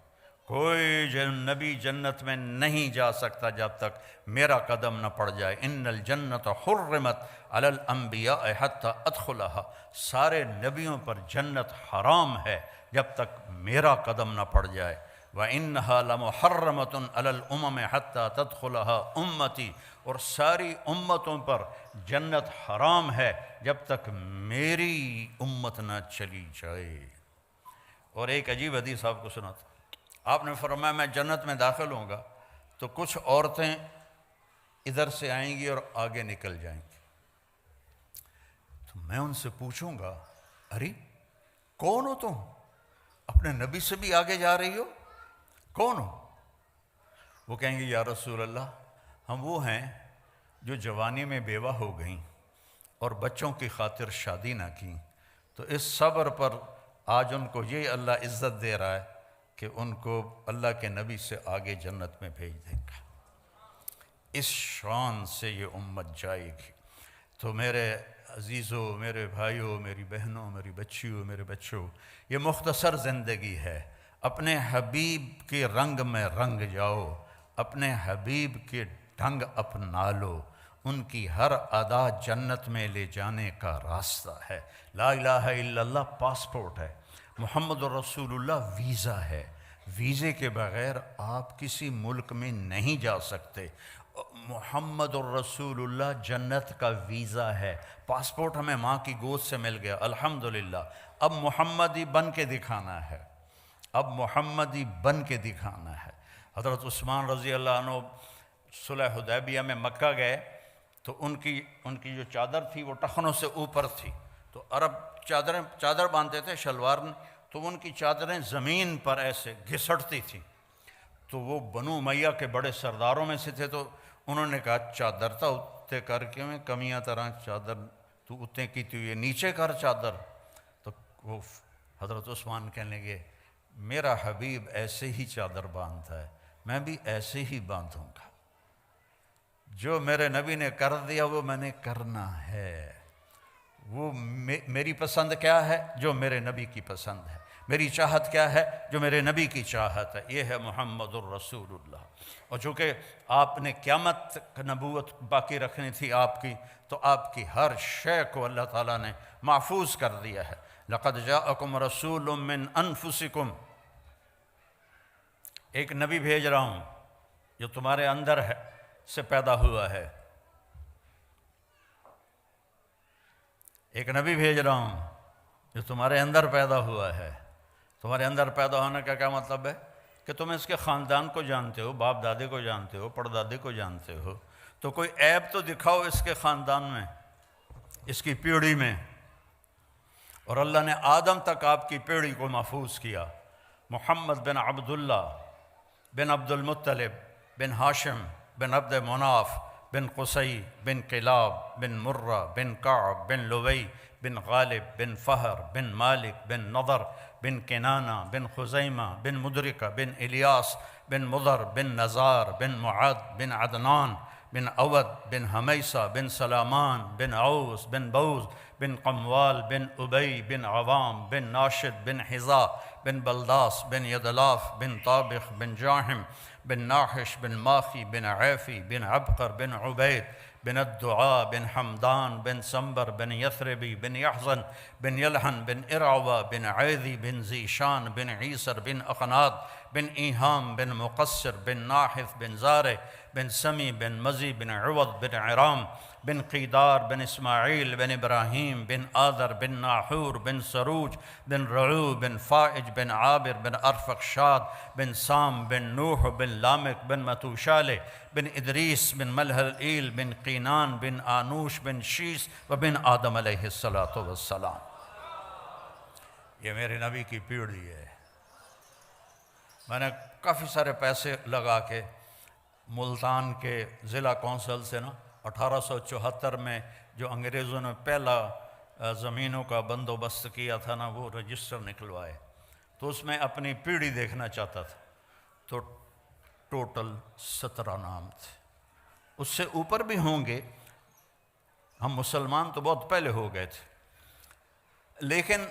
کوئی نبی جنت میں نہیں جا سکتا جب تک میرا قدم نہ پڑ جائے۔ ان الجنت حرمت علی الانبیاء حتی ادخلہا، سارے نبیوں پر جنت حرام ہے جب تک میرا قدم نہ پڑ جائے۔ وَإِنَّهَا لَمُحَرَّمَةٌ عَلَى الْأُمَمِ حَتَّى تَدْخُلَهَا أُمَّتِي، اور ساری امتوں پر جنت حرام ہے جب تک میری امت نہ چلی جائے۔ اور ایک عجیب حدیث آپ کو سناتا، آپ نے فرمایا میں جنت میں داخل ہوں گا تو کچھ عورتیں ادھر سے آئیں گی اور آگے نکل جائیں گی، تو میں ان سے پوچھوں گا ارے کون ہو تم؟ اپنے نبی سے بھی آگے جا رہی ہو، کون ہو؟ وہ کہیں گے یا رسول اللہ ہم وہ ہیں جو جوانی میں بیوہ ہو گئیں اور بچوں کی خاطر شادی نہ کی، تو اس صبر پر آج ان کو یہ اللہ عزت دے رہا ہے کہ ان کو اللہ کے نبی سے آگے جنت میں بھیج دے گا۔ اس شان سے یہ امت جائے گی۔ تو میرے عزیزوں، میرے بھائیوں، میری بہنوں، میری بچیوں، میرے بچوں، یہ مختصر زندگی ہے، اپنے حبیب کے رنگ میں رنگ جاؤ، اپنے حبیب کے ڈھنگ اپنا لو، ان کی ہر ادا جنت میں لے جانے کا راستہ ہے۔ لا الہ الا اللہ پاسپورٹ ہے، محمد الرسول اللہ ویزا ہے، ویزے کے بغیر آپ کسی ملک میں نہیں جا سکتے۔ محمد الرسول اللہ جنت کا ویزا ہے، پاسپورٹ ہمیں ماں کی گود سے مل گیا الحمدللہ، اب محمدی بن کے دکھانا ہے، اب محمدی بن کے دکھانا ہے۔ حضرت عثمان رضی اللہ عنہ صلح حدیبیہ میں مکہ گئے تو ان کی جو چادر تھی وہ ٹخنوں سے اوپر تھی، تو عرب چادر باندھتے تھے شلوار، تو ان کی چادریں زمین پر ایسے گھسٹتی تھیں، تو وہ بنو امیہ کے بڑے سرداروں میں سے تھے، تو انہوں نے کہا چادر تا اتنے کر کے میں کمیاں طرح چادر تو اتنے کی تو یہ نیچے کر چادر، تو وہ حضرت عثمان کہنے لگے میرا حبیب ایسے ہی چادر باندھتا ہے، میں بھی ایسے ہی باندھوں گا، جو میرے نبی نے کر دیا وہ میں نے کرنا ہے۔ وہ میری پسند کیا ہے؟ جو میرے نبی کی پسند ہے۔ میری چاہت کیا ہے؟ جو میرے نبی کی چاہت ہے۔ یہ ہے محمد الرسول اللہ۔ اور چونکہ آپ نے قیامت تک نبوت باقی رکھنی تھی آپ کی، تو آپ کی ہر شے کو اللہ تعالیٰ نے محفوظ کر دیا ہے۔ لقد جاءکم رسول من انفسکم، ایک نبی بھیج رہا ہوں جو تمہارے اندر ہے سے پیدا ہوا ہے۔ ایک نبی بھیج رہا ہوں جو تمہارے اندر پیدا ہوا ہے۔ تمہارے اندر پیدا ہونے کا کیا مطلب ہے؟ کہ تم اس کے خاندان کو جانتے ہو، باپ دادے کو جانتے ہو، پردادے کو جانتے ہو، تو کوئی عیب تو دکھاؤ اس کے خاندان میں، اس کی پیڑھی میں۔ اور اللہ نے آدم تک آپ کی پیڑھی کو محفوظ کیا۔ محمد بن عبداللہ بن عبد المطلب بن ہاشم بن عبد مناف بن قصی بن کلاب بن مرہ بن کعب بن لوی بن غالب بن فہر بن مالک بن نضر بن کنانہ بن خزیمہ بن مدرکہ بن الیاس بن مضر بن نزار بن معد بن عدنان بن اود بن حمیسہ بن سلامان بن عوس بن بوز بن قموال بن ابی بن عوام بن ناشد بن حذا بن بلداس بن یدلاف بن طابخ بن جاحم بن ناحش بن ماخی بن عیفی بن عبقر بن عبید بن الدعاء بن حمدان بن سنبر بن یثربی بن یحزن بن یلحن بن ارعوہ بن عیذی بن ذیشان بن عیسر بن اخناد بن ایہام بن مقصر بن ناحث بن زارع بن سمی بن مزی بن عوض بن عرام بن قیدار بن اسماعیل بن ابراہیم بن آذر بن ناحور بن سروج بن رعو بن فائج بن عابر بن ارفخشاد بن سام بن نوح بن لامک بن متوشالہ بن ادریس بن ملحلئیل بن قینان بن آنوش بن شیس و بن آدم علیہ السلام۔ یہ میرے نبی کی پیڑھی ہے۔ میں نے کافی سارے پیسے لگا کے ملتان کے ضلع کونسل سے 1874 میں جو انگریزوں نے پہلا زمینوں کا بندوبست کیا تھا وہ رجسٹر نکلوائے، تو اس میں اپنی پیڑھی دیکھنا چاہتا تھا، تو ٹوٹل 17 نام تھے۔ اس سے اوپر بھی ہوں گے، ہم مسلمان تو بہت پہلے ہو گئے تھے، لیکن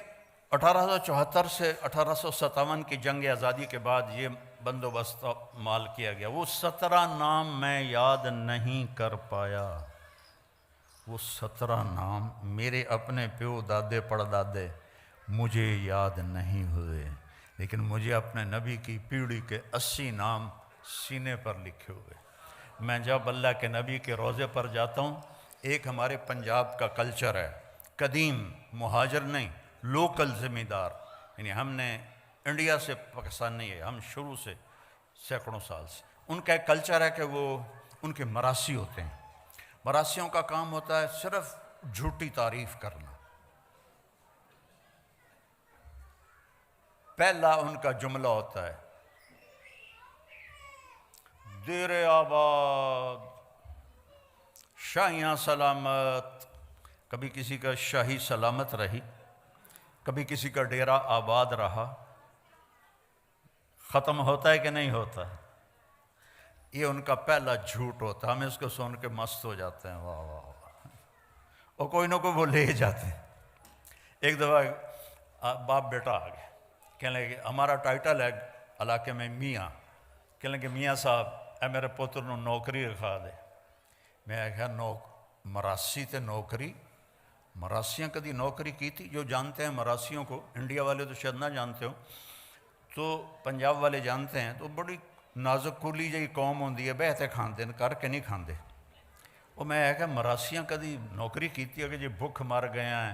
1874 سے 1857 کی جنگ آزادی کے بعد یہ بندوبست مال کیا گیا۔ وہ 17 نام میں یاد نہیں کر پایا، وہ 17 نام میرے اپنے پیو دادے پڑدادے مجھے یاد نہیں ہوئے، لیکن مجھے اپنے نبی کی پیڑھی کے 80 نام سینے پر لکھے ہوئے۔ میں جب اللہ کے نبی کے روضے پر جاتا ہوں، ایک ہمارے پنجاب کا کلچر ہے، قدیم مہاجر نہیں، لوکل ذمہ دار، یعنی ہم نے انڈیا سے پاکستان نہیں ہے، ہم شروع سے سینکڑوں سال سے، ان کا ایک کلچر ہے کہ وہ ان کے مراثی ہوتے ہیں۔ مراسیوں کا کام ہوتا ہے صرف جھوٹی تعریف کرنا۔ پہلا ان کا جملہ ہوتا ہے دیر آباد شاہیاں سلامت، کبھی کسی کا شاہی سلامت رہی، کبھی کسی کا ڈیرا آباد رہا۔ ختم ہوتا ہے کہ نہیں ہوتا؟ یہ ان کا پہلا جھوٹ ہوتا ہے، ہم اس کو سن کے مست ہو جاتے ہیں، واہ واہ واہ، اور کوئی نہ کوئی وہ لے جاتے ہیں۔ ایک دفعہ باپ بیٹا آ گئے، کہنے لگے ہمارا ٹائٹل ہے علاقے میں میاں، کہنے لگے میاں صاحب اے میرے پتر نو نوکری رکھا دے۔ میں کہا مراسی تے نوکری، مراسیاں کدی نوکری کی تھی؟ جو جانتے ہیں مراسیوں کو، انڈیا والے تو شاید نہ جانتے ہو، تو پنجاب والے جانتے ہیں، تو بڑی نازک کولی جی قوم ہوندی ہے، بہتے کھاندے کر کے نہیں کھاندے۔ وہ میں کہ مراسیاں کدی نوکری کیتی ہے کہ جی بھوک مر گئے ہیں،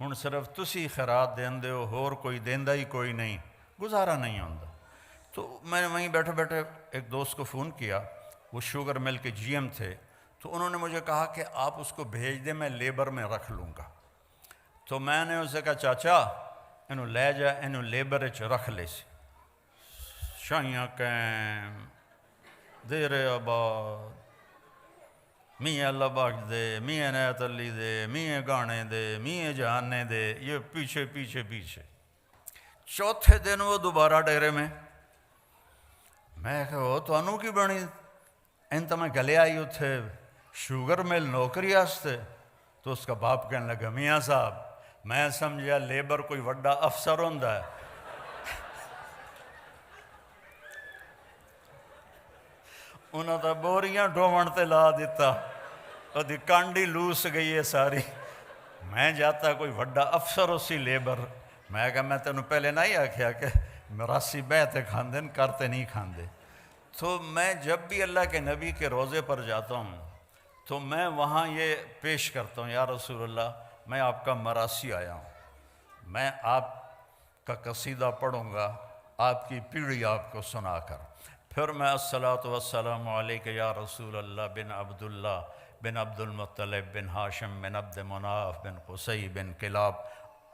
ہن صرف تسی خیرات دیندے ہو، ہور کوئی دیندا ہی کوئی نہیں، گزارا نہیں ہوندا۔ تو میں نے وہیں بیٹھے بیٹھے ایک دوست کو فون کیا، وہ شوگر مل کے جی ایم تھے، تو انہوں نے مجھے کہا کہ آپ اس کو بھیج دیں، میں لیبر میں رکھ لوں گا۔ تو میں نے اسے کہا چاچا انہوں لے جا، انہوں لیبر چ رکھ لے سی، شاہیاں کیم دیر آباد، میاں اللہ بخش دے، میاں نیت علی دے، میاں گانے دے، میاں جہانے دے، یہ پیچھے پیچھے پیچھے۔ چوتھے دن وہ دوبارہ ڈیرے میں کہ وہ تو کی بنی انت میں گلے آئی اتھے شوگر مل نوکری آستے. تو اس کا باپ کہنے لگا میاں صاحب میں سمجھا لیبر کوئی وڈا افسر ہوندا ہے. انہوں نے بوریاں ڈومن تے لا دیتا اور دی کانڈی لوس گئی ہے ساری. میں جاتا کوئی وڈا افسر اسی لیبر. میں کہا میں تینوں پہلے نہیں آکھیا کہ مراسی بیعتے کھاندے کرتے نہیں کھاندے. تو میں جب بھی اللہ کے نبی کے روزے پر جاتا ہوں تو میں وہاں یہ پیش کرتا ہوں یا رسول اللہ میں آپ کا مراسی آیا ہوں, میں آپ کا قصیدہ پڑھوں گا آپ کی پیڑھی آپ کو سنا کر. پھر میں الصلاۃ والسلام علیک یا رسول اللہ بن عبداللہ بن عبد المطلب بن ہاشم بن عبد مناف بن قصی بن کلاب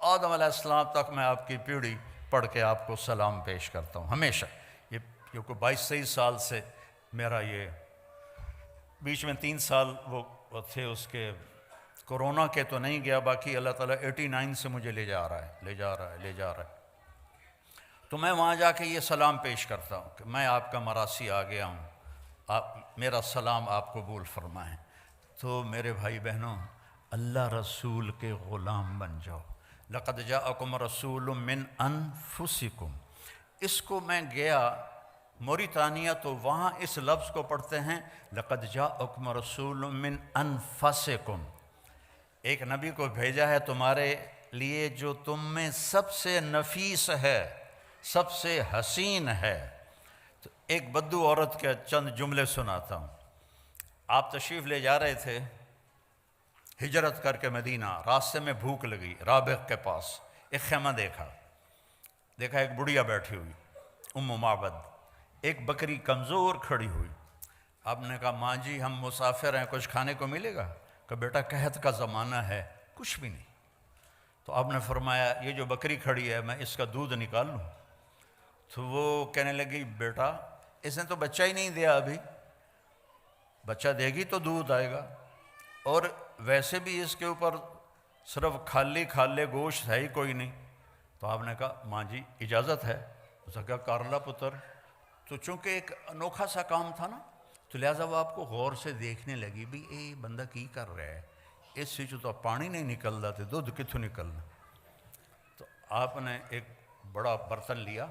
آدم علیہ السلام تک میں آپ کی پیڑھی پڑھ کے آپ کو سلام پیش کرتا ہوں ہمیشہ. یہ کیونکہ 22-23 سال سے میرا یہ بیچ میں 3 سال وہ تھے اس کے کورونا کے تو نہیں گیا, باقی اللہ تعالیٰ 89 سے مجھے لے جا رہا ہے. تو میں وہاں جا کے یہ سلام پیش کرتا ہوں کہ میں آپ کا مراسی آ گیا ہوں, آپ میرا سلام آپ قبول فرمائیں. تو میرے بھائی بہنوں اللہ رسول کے غلام بن جاؤ. لقد جاءکم رسول من انفسکم. اس کو میں گیا موریتانیہ تو وہاں اس لفظ کو پڑھتے ہیں لقد جاءکم رسول من انفسکم. ایک نبی کو بھیجا ہے تمہارے لیے جو تم میں سب سے نفیس ہے, سب سے حسین ہے. تو ایک بدو عورت کے چند جملے سناتا ہوں. آپ تشریف لے جا رہے تھے ہجرت کر کے مدینہ, راستے میں بھوک لگی, رابغ کے پاس ایک خیمہ دیکھا ایک بڑھیا بیٹھی ہوئی ام معبد, ایک بکری کمزور کھڑی ہوئی. آپ نے کہا ماں جی ہم مسافر ہیں کچھ کھانے کو ملے گا؟ کہ بیٹا قحط کا زمانہ ہے کچھ بھی نہیں. تو آپ نے فرمایا یہ جو بکری کھڑی ہے میں اس کا دودھ نکال لوں؟ تو وہ کہنے لگی بیٹا اس نے تو بچہ ہی نہیں دیا ابھی, بچہ دے گی تو دودھ آئے گا, اور ویسے بھی اس کے اوپر صرف کھالے گوشت ہے ہی کوئی نہیں. تو آپ نے کہا ماں جی اجازت ہے؟ اس نے کہا کارلا پتر. تو چونکہ ایک انوکھا سا کام تھا نا تو لہٰذا وہ آپ کو غور سے دیکھنے لگی بھی اے بندہ کی کر رہا ہے, اس سے تو پانی نہیں نکلتا تو دودھ کتوں نکلنا. تو آپ نے ایک بڑا برتن لیا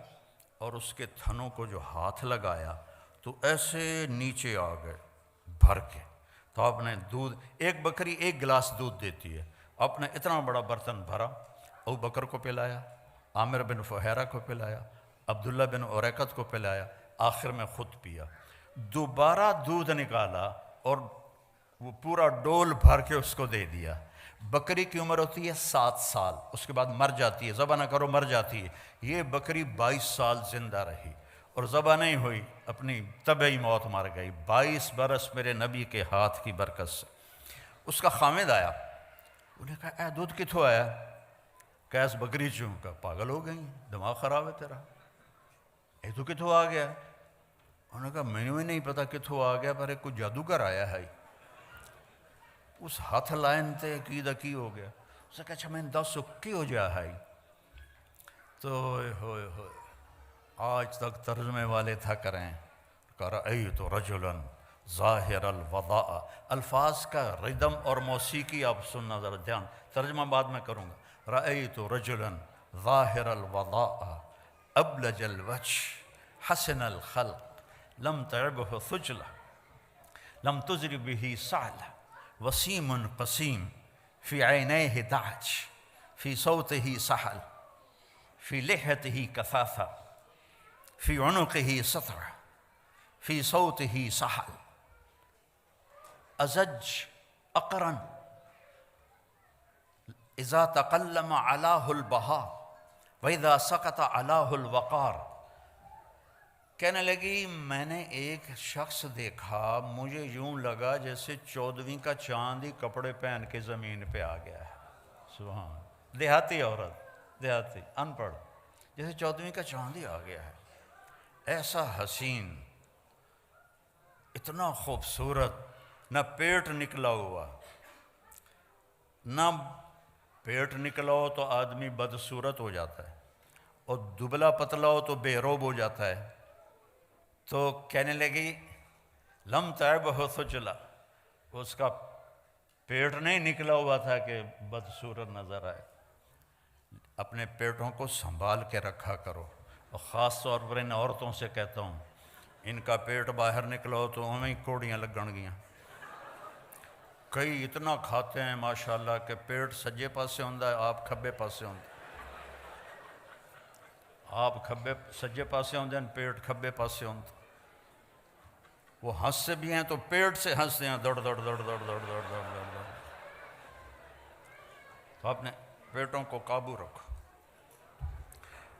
اور اس کے تھنوں کو جو ہاتھ لگایا تو ایسے نیچے آ گئے بھر کے. تو آپ نے دودھ, ایک بکری 1 گلاس دودھ دیتی ہے, آپ نے اتنا بڑا برتن بھرا, ابو بکر کو پلایا, عامر بن فہیرہ کو پلایا, عبداللہ بن اوریقت کو پلایا, آخر میں خود پیا. دوبارہ دودھ نکالا اور وہ پورا ڈول بھر کے اس کو دے دیا. بکری کی عمر ہوتی ہے 7 سال, اس کے بعد مر جاتی ہے, ذبح نہ کرو مر جاتی ہے. یہ بکری 22 سال زندہ رہی اور ذبح نہیں ہوئی, اپنی طبعی موت مر گئی. 22 برس میرے نبی کے ہاتھ کی برکت سے. اس کا خامد آیا, انہوں نے کہا اے دودھ کتوں آیا؟ کیس بکری چوں. کا پاگل ہو گئی, دماغ خراب ہے تیرا, اے تو کتوں آ گیا؟ انہوں نے کہا میں نے نہیں پتا کتوں آ گیا, پر ایک کوئی جادوگر آیا ہے. اس ہاتھ لائن تے کی ہو گیا. اس نے کہا اچھا میں دس کی ہو جا ہے. تو ہوئے آج تک ترجمے والے تھا کریں رأیت رجلا ظاہر الوضاء. الفاظ کا ردم اور موسیقی آپ سننا ذرا دھیان, ترجمہ بعد میں کروں گا. رأیت رجلا ظاہر الوضاء ابلج الوجه حسن الخلق لم تعبه ثجلة لم تزر به سعلة وسيم قسيم في عينيه دعج في صوته سحل في لحيته كثافة في عنقه سطرة في صوته سحل أزج أقرن إذا تقلم علاه البهاء وإذا سقط علاه الوقار. کہنے لگی میں نے ایک شخص دیکھا, مجھے یوں لگا جیسے 14ویں کا چاند ہی کپڑے پہن کے زمین پہ آ گیا ہے. سبحان, دیہاتی عورت, دیہاتی ان پڑھ, جیسے 14ویں کا چاند ہی آ گیا ہے. ایسا حسین, اتنا خوبصورت, نہ پیٹ نکلا ہوا, نہ پیٹ نکلا ہو تو آدمی بدصورت ہو جاتا ہے, اور دبلا پتلا ہو تو بے روب ہو جاتا ہے. تو کہنے لگی لم تعب ہو تو چلا، اس کا پیٹ نہیں نکلا ہوا تھا کہ بدصورت نظر آئے. اپنے پیٹوں کو سنبھال کے رکھا کرو، اور خاص طور پر ان عورتوں سے کہتا ہوں، ان کا پیٹ باہر نکلا ہو تو ہمیں کوڑیاں لگن گیاں. کئی اتنا کھاتے ہیں ماشاءاللہ کہ پیٹ سجے پاسے ہوندا ہے، آپ کھبے پاسے ہوندے، آپ کھبے سجے پاسے ہوندے ہیں، پیٹ کھبے پاسے ہوندے. وہ ہنستے بھی ہیں تو پیٹ سے ہنستے ہیں، دوڑ دوڑ دوڑ دوڑ دوڑ دوڑ دوڑ دوڑ. تو اپنے پیٹوں کو قابو رکھو.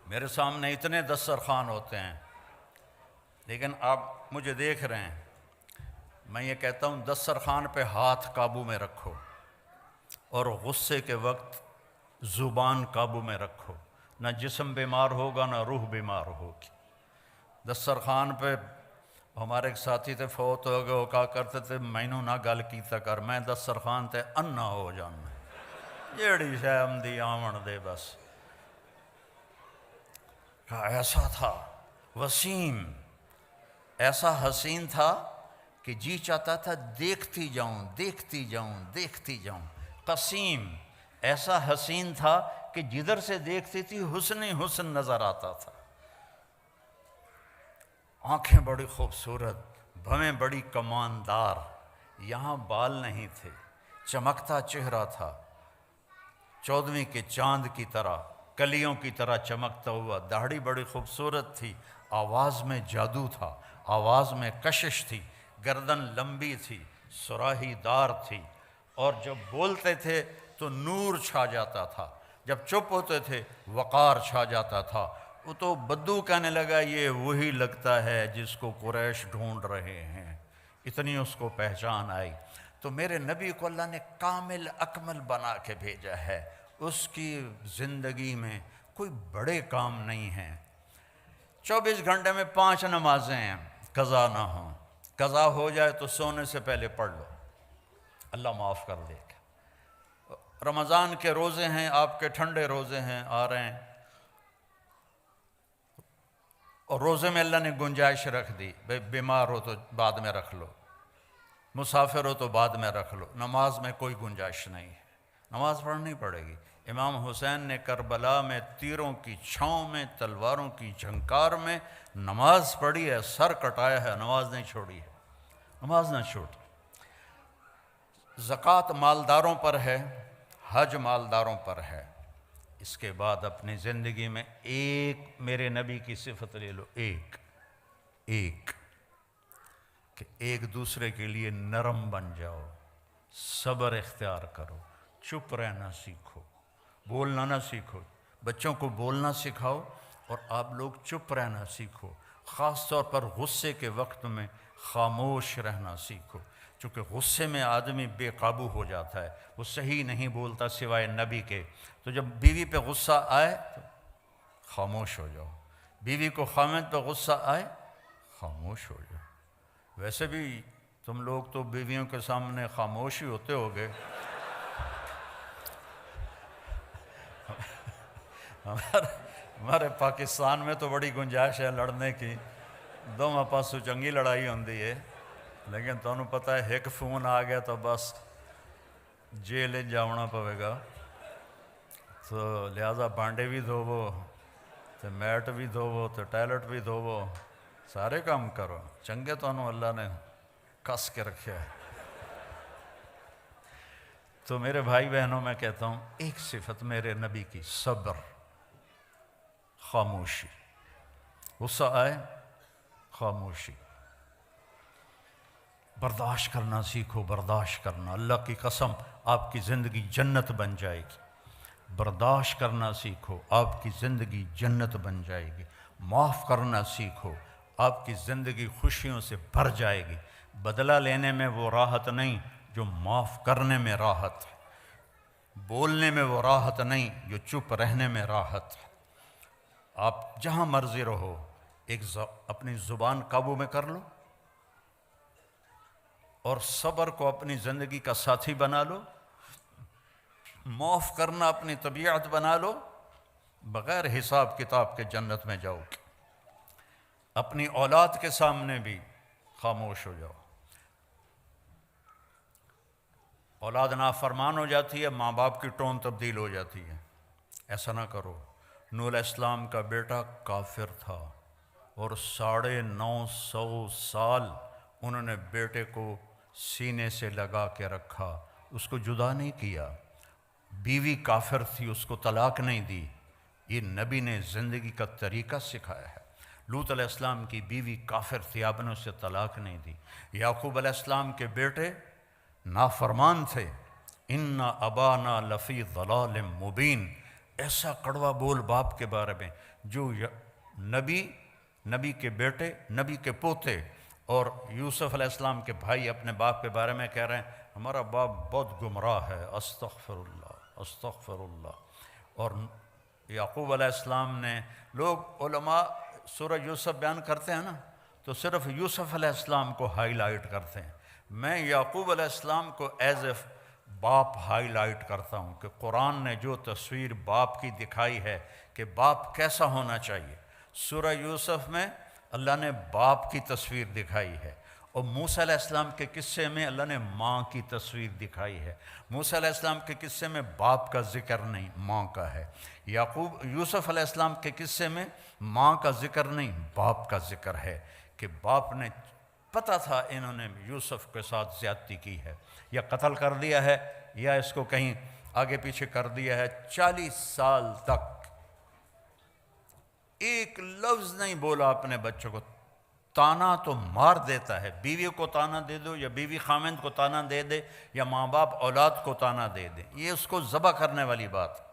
میرے سامنے اتنے دسترخوان ہوتے ہیں، لیکن آپ مجھے دیکھ رہے ہیں. میں یہ کہتا ہوں دسترخوان پہ ہاتھ قابو میں رکھو، اور غصے کے وقت زبان قابو میں رکھو. نہ جسم بیمار ہوگا نہ روح بیمار ہوگی. دسترخوان پہ ہمارے ایک ساتھی تھے فوت ہو گئے، وہ کہا کرتے تھے مینوں نہ گل کیتا کر، میں دسترخوان تے انا ہو جانا، جیڑی شے آمدی آمن دے بس. کہا ایسا تھا وسیم، ایسا حسین تھا کہ جی چاہتا تھا دیکھتی جاؤں دیکھتی جاؤں دیکھتی جاؤں. قسیم، ایسا حسین تھا کہ جدھر سے دیکھتی تھی حسن ہی حسن نظر آتا تھا. آنکھیں بڑی خوبصورت، بھویں بڑی کماندار، یہاں بال نہیں تھے، چمکتا چہرہ تھا، 14ویں کے چاند کی طرح، کلیوں کی طرح چمکتا ہوا. داڑھی بڑی خوبصورت تھی، آواز میں جادو تھا، آواز میں کشش تھی، گردن لمبی تھی، سراہی دار تھی، اور جب بولتے تھے تو نور چھا جاتا تھا، جب چپ ہوتے تھے وقار چھا جاتا تھا. وہ تو بدو کہنے لگا یہ وہی لگتا ہے جس کو قریش ڈھونڈ رہے ہیں، اتنی اس کو پہچان آئی. تو میرے نبی کو اللہ نے کامل اکمل بنا کے بھیجا ہے. اس کی زندگی میں کوئی بڑے کام نہیں ہیں. 24 گھنٹے میں 5 نمازیں ہیں، قضا نہ ہوں. قضا ہو جائے تو سونے سے پہلے پڑھ لو، اللہ معاف کر دے گا. رمضان کے روزے ہیں، آپ کے ٹھنڈے روزے ہیں آ رہے ہیں، اور روزے میں اللہ نے گنجائش رکھ دی، بیمار ہو تو بعد میں رکھ لو، مسافر ہو تو بعد میں رکھ لو. نماز میں کوئی گنجائش نہیں ہے، نماز پڑھنی پڑے گی. امام حسین نے کربلا میں تیروں کی چھاؤں میں، تلواروں کی جھنکار میں نماز پڑھی ہے، سر کٹایا ہے، نماز نہیں چھوڑی ہے، نماز نہ چھوڑی. زکوٰۃ مالداروں پر ہے، حج مالداروں پر ہے. اس کے بعد اپنی زندگی میں ایک میرے نبی کی صفت لے لو، ایک کہ ایک دوسرے کے لیے نرم بن جاؤ، صبر اختیار کرو، چپ رہنا سیکھو، بولنا نہ سیکھو. بچوں کو بولنا سکھاؤ اور آپ لوگ چپ رہنا سیکھو. خاص طور پر غصے کے وقت میں خاموش رہنا سیکھو، چونکہ غصے میں آدمی بے قابو ہو جاتا ہے، وہ صحیح نہیں بولتا سوائے نبی کے. تو جب بیوی پہ غصہ آئے تو خاموش ہو جاؤ، بیوی کو خامد پہ غصہ آئے خاموش ہو جاؤ. ویسے بھی تم لوگ تو بیویوں کے سامنے خاموش ہی ہوتے ہوگے. ہمارے پاکستان میں تو بڑی گنجائش ہے لڑنے کی، دونوں پاسوں چنگی لڑائی ہوندی ہے، لیکن تمہیں پتہ ہے ایک فون آ گیا تو بس جیل جانا پوے گا. تو لہذا بانڈے بھی دھوو، تو میٹ بھی دھوو، تو ٹائلٹ بھی دھوو، سارے کام کرو. چنگے تو اللہ نے کس کے رکھے ہے. تو میرے بھائی بہنوں میں کہتا ہوں ایک صفت میرے نبی کی، صبر، خاموشی. غصہ آئے خاموشی، برداشت کرنا سیکھو، برداشت کرنا. اللہ کی قسم آپ کی زندگی جنت بن جائے گی. برداشت کرنا سیکھو، آپ کی زندگی جنت بن جائے گی. معاف کرنا سیکھو، آپ کی زندگی خوشیوں سے بھر جائے گی. بدلہ لینے میں وہ راحت نہیں جو معاف کرنے میں راحت ہے، بولنے میں وہ راحت نہیں جو چپ رہنے میں راحت ہے. آپ جہاں مرضی رہو، اپنی زبان قابو میں کر لو اور صبر کو اپنی زندگی کا ساتھی بنا لو. معاف کرنا اپنی طبیعت بنا لو، بغیر حساب کتاب کے جنت میں جاؤ گے۔ اپنی اولاد کے سامنے بھی خاموش ہو جاؤ۔ اولاد نافرمان ہو جاتی ہے، ماں باپ کی ٹون تبدیل ہو جاتی ہے، ایسا نہ کرو۔ نوح علیہ السلام کا بیٹا کافر تھا اور 950 سال انہوں نے بیٹے کو سینے سے لگا کے رکھا، اس کو جدا نہیں کیا۔ بیوی کافر تھی، اس کو طلاق نہیں دی۔ یہ نبی نے زندگی کا طریقہ سکھایا ہے۔ لوط علیہ السلام کی بیوی کافر تھی، آپ نے اسے طلاق نہیں دی۔ یعقوب علیہ السلام کے بیٹے نافرمان تھے، ان ابانا لفی ضلال مبین، ایسا کڑوا بول باپ کے بارے میں جو نبی کے بیٹے، نبی کے پوتے اور یوسف علیہ السلام کے بھائی اپنے باپ کے بارے میں کہہ رہے ہیں ہمارا باپ بہت گمراہ ہے، استغفر اللہ استغفر اللہ۔ اور یعقوب علیہ السلام نے، لوگ علماء سورہ یوسف بیان کرتے ہیں نا تو صرف یوسف علیہ السلام کو ہائی لائٹ کرتے ہیں، میں یعقوب علیہ السلام کو ایز اے باپ ہائی لائٹ کرتا ہوں کہ قرآن نے جو تصویر باپ کی دکھائی ہے کہ باپ کیسا ہونا چاہیے، سورہ یوسف میں اللہ نے باپ کی تصویر دکھائی ہے، اور موسیٰ علیہ السلام کے قصے میں اللہ نے ماں کی تصویر دکھائی ہے۔ موسیٰ علیہ السلام کے قصے میں باپ کا ذکر نہیں، ماں کا ہے۔ یوسف علیہ السلام کے قصے میں ماں کا ذکر نہیں، باپ کا ذکر ہے کہ باپ نے پتہ تھا انہوں نے یوسف کے ساتھ زیادتی کی ہے، یا قتل کر دیا ہے یا اس کو کہیں آگے پیچھے کر دیا ہے۔ 40 سال تک ایک لفظ نہیں بولا اپنے بچوں کو، تانا تو مار دیتا ہے، بیوی کو تانا دے دو یا بیوی خامند کو تانا دے دے یا ماں باپ اولاد کو تانا دے دے، یہ اس کو ذبح کرنے والی بات۔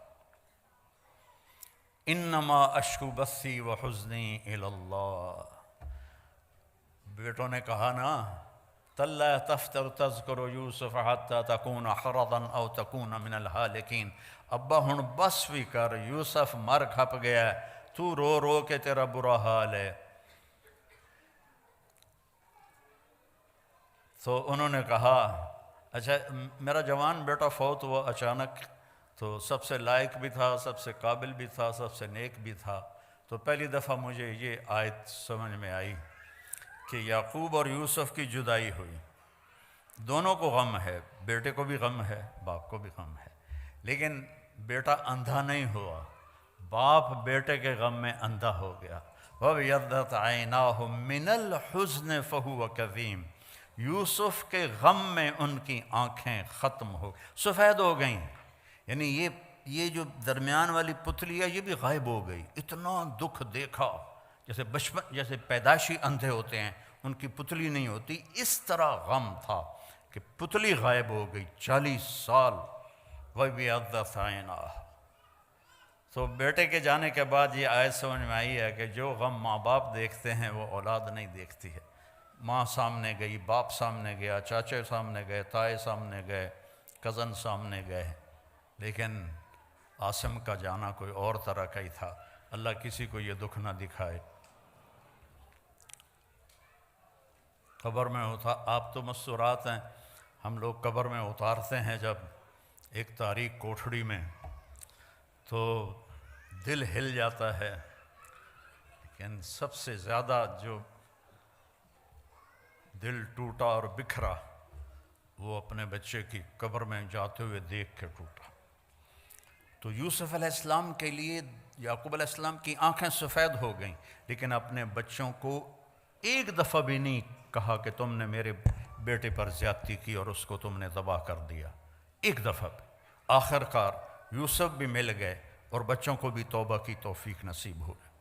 انما اشکو بثی وحزنی الی اللہ، بیٹوں نے کہا نا تاللہ تفتر تذکر یوسف حتی تکون حرضا او تکون من الہالکین، ابا ہن بس بھی کر، یوسف مر کھپ گیا ہے، تو رو رو کے تیرا برا حال ہے۔ تو انہوں نے کہا اچھا میرا جوان بیٹا فوت ہوا اچانک، تو سب سے لائق بھی تھا، سب سے قابل بھی تھا، سب سے نیک بھی تھا، تو پہلی دفعہ مجھے یہ آیت سمجھ میں آئی کہ یعقوب اور یوسف کی جدائی ہوئی، دونوں کو غم ہے، بیٹے کو بھی غم ہے، باپ کو بھی غم ہے، لیکن بیٹا اندھا نہیں ہوا، باپ بیٹے کے غم میں اندھا ہو گیا۔ وَابْيَضَّتْ عَيْنَاهُ مِنَ الْحُزْنِ فَهُوَ كَظِيمٌ، یوسف کے غم میں ان کی آنکھیں ختم ہو سفید ہو گئیں، یعنی یہ جو درمیان والی پتلی ہے یہ بھی غائب ہو گئی، اتنا دکھ دیکھا، جیسے پیدائشی اندھے ہوتے ہیں ان کی پتلی نہیں ہوتی، اس طرح غم تھا کہ پتلی غائب ہو گئی 40 سال۔ وَابْيَضَّتْ عَيْنَاهُ، تو بیٹے کے جانے کے بعد یہ آیت سمجھ میں آئی ہے کہ جو غم ماں باپ دیکھتے ہیں وہ اولاد نہیں دیکھتی ہے۔ ماں سامنے گئی، باپ سامنے گیا، چاچے سامنے گئے، تائے سامنے گئے، کزن سامنے گئے، لیکن عاصم کا جانا کوئی اور طرح کا ہی تھا۔ اللہ کسی کو یہ دکھ نہ دکھائے۔ قبر میں آپ تو مستورات ہیں، ہم لوگ قبر میں اتارتے ہیں جب ایک تاریک کوٹھڑی میں تو دل ہل جاتا ہے، لیکن سب سے زیادہ جو دل ٹوٹا اور بکھرا وہ اپنے بچے کی قبر میں جاتے ہوئے دیکھ کے ٹوٹا۔ تو یوسف علیہ السلام کے لیے یعقوب علیہ السلام کی آنکھیں سفید ہو گئیں، لیکن اپنے بچوں کو ایک دفعہ بھی نہیں کہا کہ تم نے میرے بیٹے پر زیادتی کی اور اس کو تم نے ذبح کر دیا، ایک دفعہ بھی۔ آخر کار یوسف بھی مل گئے اور بچوں کو بھی توبہ کی توفیق نصیب ہو گئی۔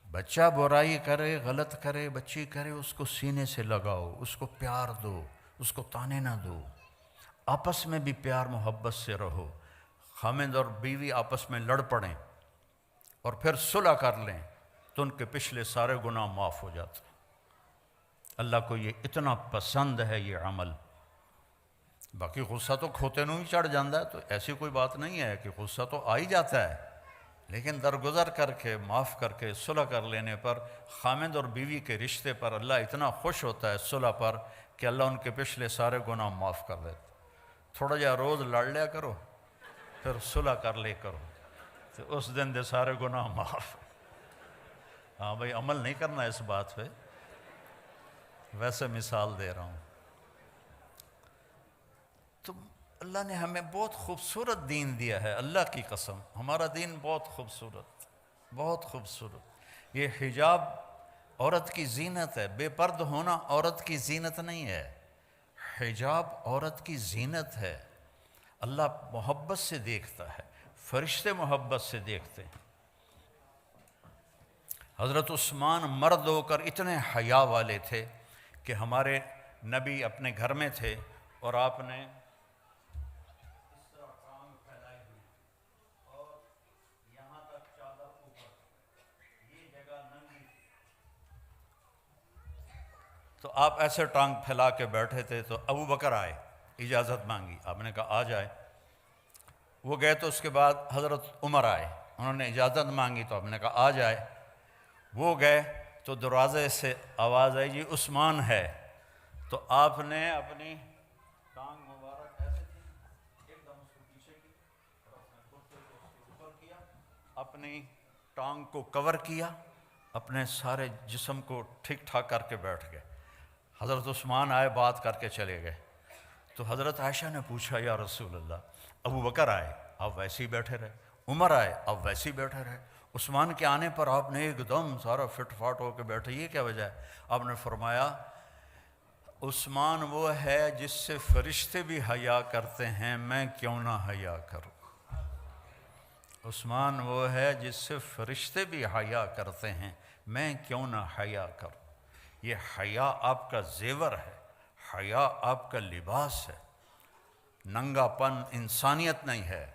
بچہ برائی کرے، غلط کرے، بچی کرے، اس کو سینے سے لگاؤ، اس کو پیار دو، اس کو تانے نہ دو، آپس میں بھی پیار محبت سے رہو۔ خامند اور بیوی آپس میں لڑ پڑیں اور پھر صلح کر لیں تو ان کے پچھلے سارے گناہ معاف ہو جاتے ہیں۔ اللہ کو یہ اتنا پسند ہے یہ عمل۔ باقی غصہ تو کھوتے نوں ہی چڑھ جاتا ہے، تو ایسی کوئی بات نہیں ہے کہ غصہ تو آ ہی جاتا ہے، لیکن درگزر کر کے، معاف کر کے، صلح کر لینے پر خامند اور بیوی کے رشتے پر اللہ اتنا خوش ہوتا ہے صلح پر کہ اللہ ان کے پچھلے سارے گناہ معاف کر دیتا۔ تھوڑا جا روز لڑ لیا کرو، پھر صلح کر لے کرو، تو اس دن دے سارے گناہ معاف۔ ہاں بھائی عمل نہیں کرنا اس بات پہ، ویسے مثال دے رہا ہوں۔ تو اللہ نے ہمیں بہت خوبصورت دین دیا ہے، اللہ کی قسم ہمارا دین بہت خوبصورت، بہت خوبصورت۔ یہ حجاب عورت کی زینت ہے، بے پرد ہونا عورت کی زینت نہیں ہے، حجاب عورت کی زینت ہے۔ اللہ محبت سے دیکھتا ہے، فرشتے محبت سے دیکھتے ہیں۔ حضرت عثمان مرد ہو کر اتنے حیا والے تھے کہ ہمارے نبی اپنے گھر میں تھے اور آپ نے اس طرح ٹانگ پھیلائی ہوئی اور یہاں تک چادر اوپر، یہ جگہ ننگی تھی، تو آپ ایسے ٹانگ پھیلا کے بیٹھے تھے۔ تو ابو بکر آئے، اجازت مانگی، آپ نے کہا آ جائے۔ وہ گئے تو اس کے بعد حضرت عمر آئے، انہوں نے اجازت مانگی تو آپ نے کہا آ جائے۔ وہ گئے تو دروازے سے آواز آئی جی عثمان ہے، تو آپ نے اپنی ٹانگ مبارک ایسے کی، ایک دم اس کو پیچھے کی اور اپنے کرتے کو اس کے اوپر کیا، اپنی ٹانگ کو کور کیا، اپنے سارے جسم کو ٹھیک ٹھاک کر کے بیٹھ گئے۔ حضرت عثمان آئے، بات کر کے چلے گئے۔ تو حضرت عائشہ نے پوچھا یا رسول اللہ، ابو بکر آئے آپ ویسے ہی بیٹھے رہے، عمر آئے آپ ویسے ہی بیٹھے رہے، عثمان کے آنے پر آپ نے ایک دم سارا فٹ فاٹ ہو کے بیٹھے، یہ کیا وجہ ہے؟ آپ نے فرمایا عثمان وہ ہے جس سے فرشتے بھی حیا کرتے ہیں، میں کیوں نہ حیا کروں؟ عثمان وہ ہے جس سے فرشتے بھی حیا کرتے ہیں، میں کیوں نہ حیا کروں؟ یہ حیا آپ کا زیور ہے، حیا آپ کا لباس ہے۔ ننگا پن انسانیت نہیں ہے،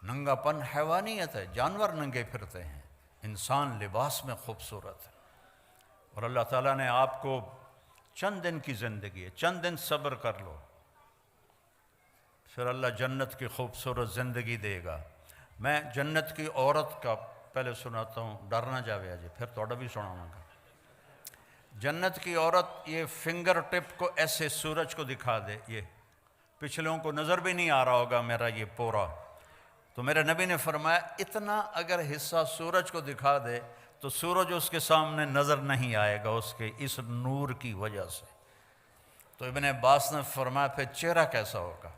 ننگا پن حیوانیت ہے، جانور ننگے پھرتے ہیں، انسان لباس میں خوبصورت ہے۔ اور اللہ تعالیٰ نے آپ کو چند دن کی زندگی ہے، چند دن صبر کر لو، پھر اللہ جنت کی خوبصورت زندگی دے گا۔ میں جنت کی عورت کا پہلے سناتا ہوں، ڈرنا جاوے جی، پھر توڑا بھی سناؤں گا۔ جنت کی عورت یہ فنگر ٹپ کو ایسے سورج کو دکھا دے، یہ پچھلوں کو نظر بھی نہیں آ رہا ہوگا میرا یہ پورا، تو میرے نبی نے فرمایا اتنا اگر حصہ سورج کو دکھا دے تو سورج اس کے سامنے نظر نہیں آئے گا اس کے اس نور کی وجہ سے۔ تو ابن عباس نے فرمایا پھر چہرہ کیسا ہوگا؟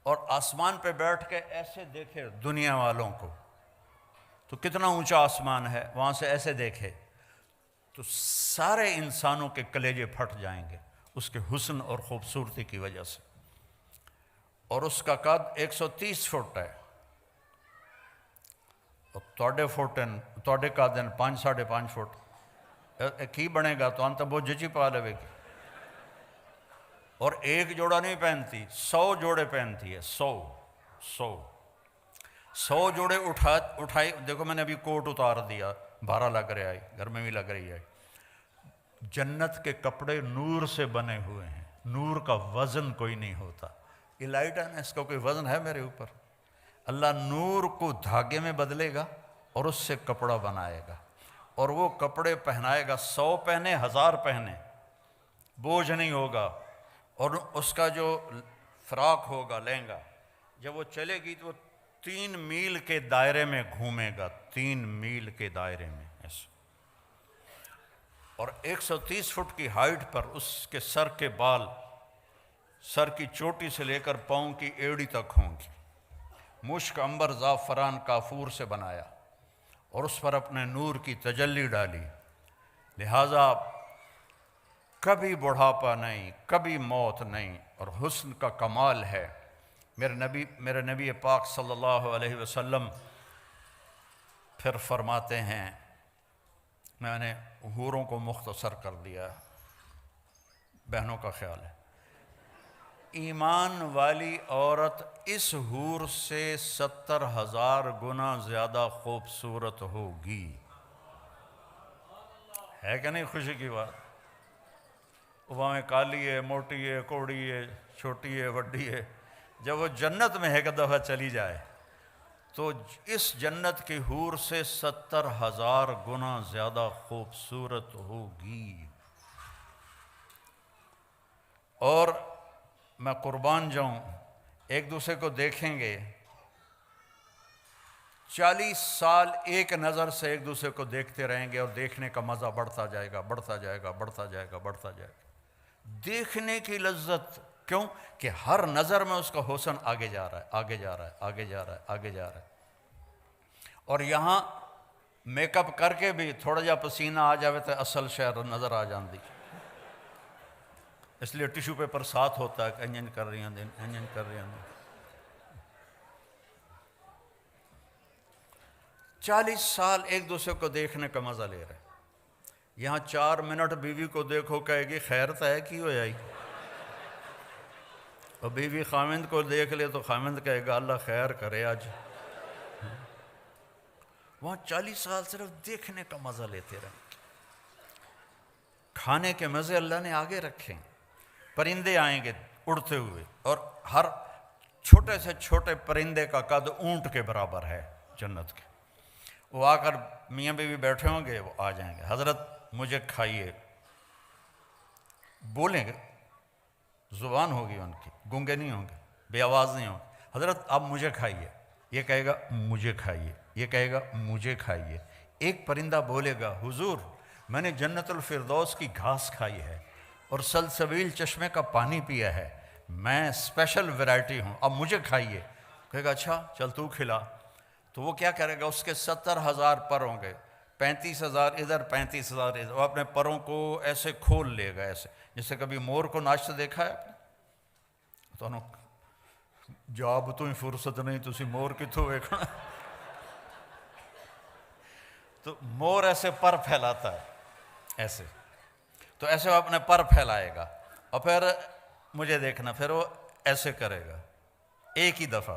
اور آسمان پہ بیٹھ کے ایسے دیکھے دنیا والوں کو، تو کتنا اونچا آسمان ہے، وہاں سے ایسے دیکھے تو سارے انسانوں کے کلیجے پھٹ جائیں گے اس کے حسن اور خوبصورتی کی وجہ سے۔ اور اس کا قد 130 فٹ ہے، توڑے فوٹن توڑے کا دن 5.5 فٹ کی بنے گا تو انت بہت جچی پا لے گی۔ اور ایک جوڑا نہیں پہنتی، 100 جوڑے پہنتی ہے، 100 جوڑے اٹھائی۔ دیکھو میں نے ابھی کوٹ اتار دیا، بھارا لگ رہا ہے، گھر میں بھی لگ رہی ہے۔ جنت کے کپڑے نور سے بنے ہوئے ہیں، نور کا وزن کوئی نہیں ہوتا۔ یہ لائٹ ہے نا، اس کا کوئی وزن ہے میرے اوپر؟ اللہ نور کو دھاگے میں بدلے گا اور اس سے کپڑا بنائے گا، اور وہ کپڑے پہنائے گا، 100 پہنے 1000 پہنے، بوجھ نہیں ہوگا۔ اور اس کا جو فراق ہوگا لہنگا، جب وہ چلے گی تو وہ 3 میل کے دائرے میں گھومے گا، 3 میل کے دائرے میں ایسے۔ اور 130 فٹ کی ہائٹ پر اس کے سر کے بال، سر کی چوٹی سے لے کر پاؤں کی ایڑی تک ہوں گی، مشک عنبر زعفران کافور سے بنایا اور اس پر اپنے نور کی تجلی ڈالی، لہٰذا کبھی بڑھاپا نہیں، کبھی موت نہیں، اور حسن کا کمال ہے۔ میرے نبی پاک صلی اللہ علیہ وسلم پھر فرماتے ہیں، میں نے حوروں کو مختصر کر دیا، بہنوں کا خیال ہے، ایمان والی عورت اس حور سے 70,000 گنا زیادہ خوبصورت ہوگی۔ ہے کہ نہیں خوشی کی بات؟ وہاں میں کالی ہے، موٹی ہے، کوڑی ہے، چھوٹی ہے، وڈی ہے، جب وہ جنت میں ایک دفعہ چلی جائے تو اس جنت کی حور سے 70,000 گنا زیادہ خوبصورت ہوگی۔ اور میں قربان جاؤں، ایک دوسرے کو دیکھیں گے، 40 سال ایک نظر سے ایک دوسرے کو دیکھتے رہیں گے اور دیکھنے کا مزہ بڑھتا جائے گا، بڑھتا جائے گا، بڑھتا جائے گا، بڑھتا جائے گا۔ دیکھنے کی لذت، کیوں کہ ہر نظر میں اس کا حسن آگے جا رہا ہے، آگے جا رہا ہے، آگے جا رہا ہے، آگے جا رہا ہے۔ اور یہاں میک اپ کر کے بھی تھوڑا جا پسینہ آ جاوے تو اصل شہر نظر آ جاندی، اس لیے ٹیشو پیپر ساتھ ہوتا ہے کہ انجن کر رہی ہیں، انجن کر رہی ہیں۔ 40 سال ایک دوسرے کو دیکھنے کا مزہ لے رہے ہیں، یہاں 4 منٹ بیوی کو دیکھو کہے گی خیر تو ہے کی ہو جائی، اور بیوی خامند کو دیکھ لے تو خامند کہے گا اللہ خیر کرے آج۔ وہاں 40 سال صرف دیکھنے کا مزہ لیتے رہیں۔ کھانے کے مزے اللہ نے آگے رکھے، پرندے آئیں گے اڑتے ہوئے، اور ہر چھوٹے سے چھوٹے پرندے کا قد اونٹ کے برابر ہے جنت کے۔ وہ آ کر میاں بیوی بیٹھے ہوں گے، وہ آ جائیں گے، حضرت مجھے کھائیے، بولیں گے، زبان ہوگی ان کی، گونگے نہیں ہوں گے، بے آواز نہیں ہوں گے، حضرت آپ مجھے کھائیے، یہ کہے گا مجھے کھائیے، یہ کہے گا مجھے کھائیے۔ ایک پرندہ بولے گا حضور میں نے جنت الفردوس کی گھاس کھائی ہے اور سلسبیل چشمے کا پانی پیا ہے، میں اسپیشل ویرائٹی ہوں، اب مجھے کھائیے۔ کہے گا اچھا چل تو کھلا۔ تو وہ کیا کرے گا، اس کے 70,000 پر ہوں گے، 35,000 ادھر، 35,000 ادھر، وہ اپنے پروں کو ایسے کھول لے گا، ایسے جیسے کبھی مور کو ناچتے دیکھا ہے آپ نے؟ تو جاب تو ہی فرصت نہیں، تسی مور کتوں ویکھنا۔ تو مور ایسے پر پھیلاتا ہے، ایسے، تو ایسے وہ اپنے پر پھیلائے گا، اور پھر مجھے دیکھنا، پھر وہ ایسے کرے گا ایک ہی دفعہ،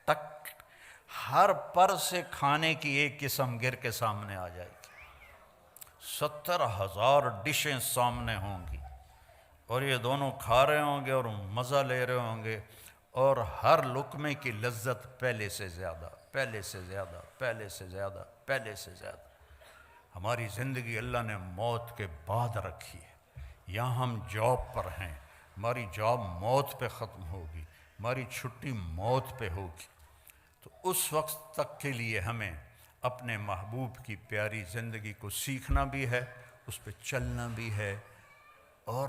ٹک، ہر پر سے کھانے کی ایک قسم گر کے سامنے آ جائے گی، 70,000 ڈشیں سامنے ہوں گی، اور یہ دونوں کھا رہے ہوں گے اور مزہ لے رہے ہوں گے، اور ہر لقمے کی لذت پہلے سے زیادہ، پہلے سے زیادہ، پہلے سے زیادہ، پہلے سے زیادہ۔ ہماری زندگی اللہ نے موت کے بعد رکھی ہے، یہاں ہم جاب پر ہیں، ہماری جاب موت پہ ختم ہوگی، ہماری چھٹی موت پہ ہوگی، تو اس وقت تک کے لیے ہمیں اپنے محبوب کی پیاری زندگی کو سیکھنا بھی ہے، اس پہ چلنا بھی ہے، اور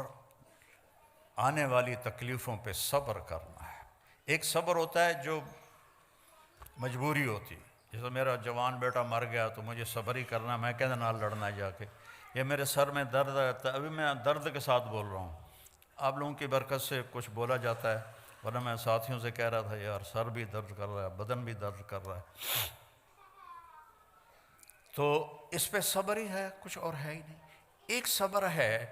آنے والی تکلیفوں پہ صبر کرنا ہے۔ ایک صبر ہوتا ہے جو مجبوری ہوتی، جیسے میرا جوان بیٹا مر گیا تو مجھے صبر ہی کرنا، میں کہتے نال لڑنا جا کے، یا میرے سر میں درد رہتا ہے، ابھی میں درد کے ساتھ بول رہا ہوں، آپ لوگوں کی برکت سے کچھ بولا جاتا ہے، ورنہ میں ساتھیوں سے کہہ رہا تھا یار سر بھی درد کر رہا ہے، بدن بھی درد کر رہا ہے، تو اس پہ صبر ہی ہے، کچھ اور ہے ہی نہیں۔ ایک صبر ہے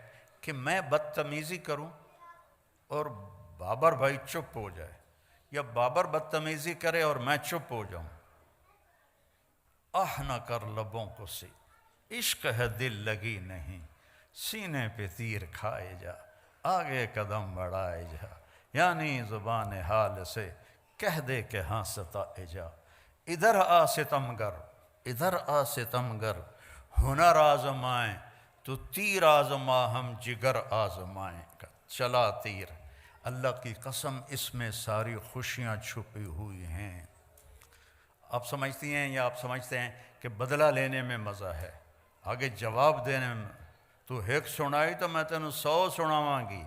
کہ میں بدتمیزی کروں اور بابر بھائی چپ ہو جائے، یا بابر بدتمیزی کرے اور میں چپ ہو جاؤں، نہ کر لبوں کو سی، عشق ہے دل لگی نہیں، سینے پہ تیر کھائے جا، آگے قدم بڑھائے جا، یعنی زبان حال سے کہہ دے کہ ہاں ستائے جا، ادھر آ ستمگر، ادھر آ ستمگر، ہنر آزمائیں تو تیر آزما ہم جگر آزمائیں، چلا تیر، اللہ کی قسم اس میں ساری خوشیاں چھپی ہوئی ہیں۔ آپ سمجھتی ہیں یا آپ سمجھتے ہیں کہ بدلہ لینے میں مزہ ہے، آگے جواب دینے میں، تو ایک سنائی تو میں تینوں 100 سناواں گی،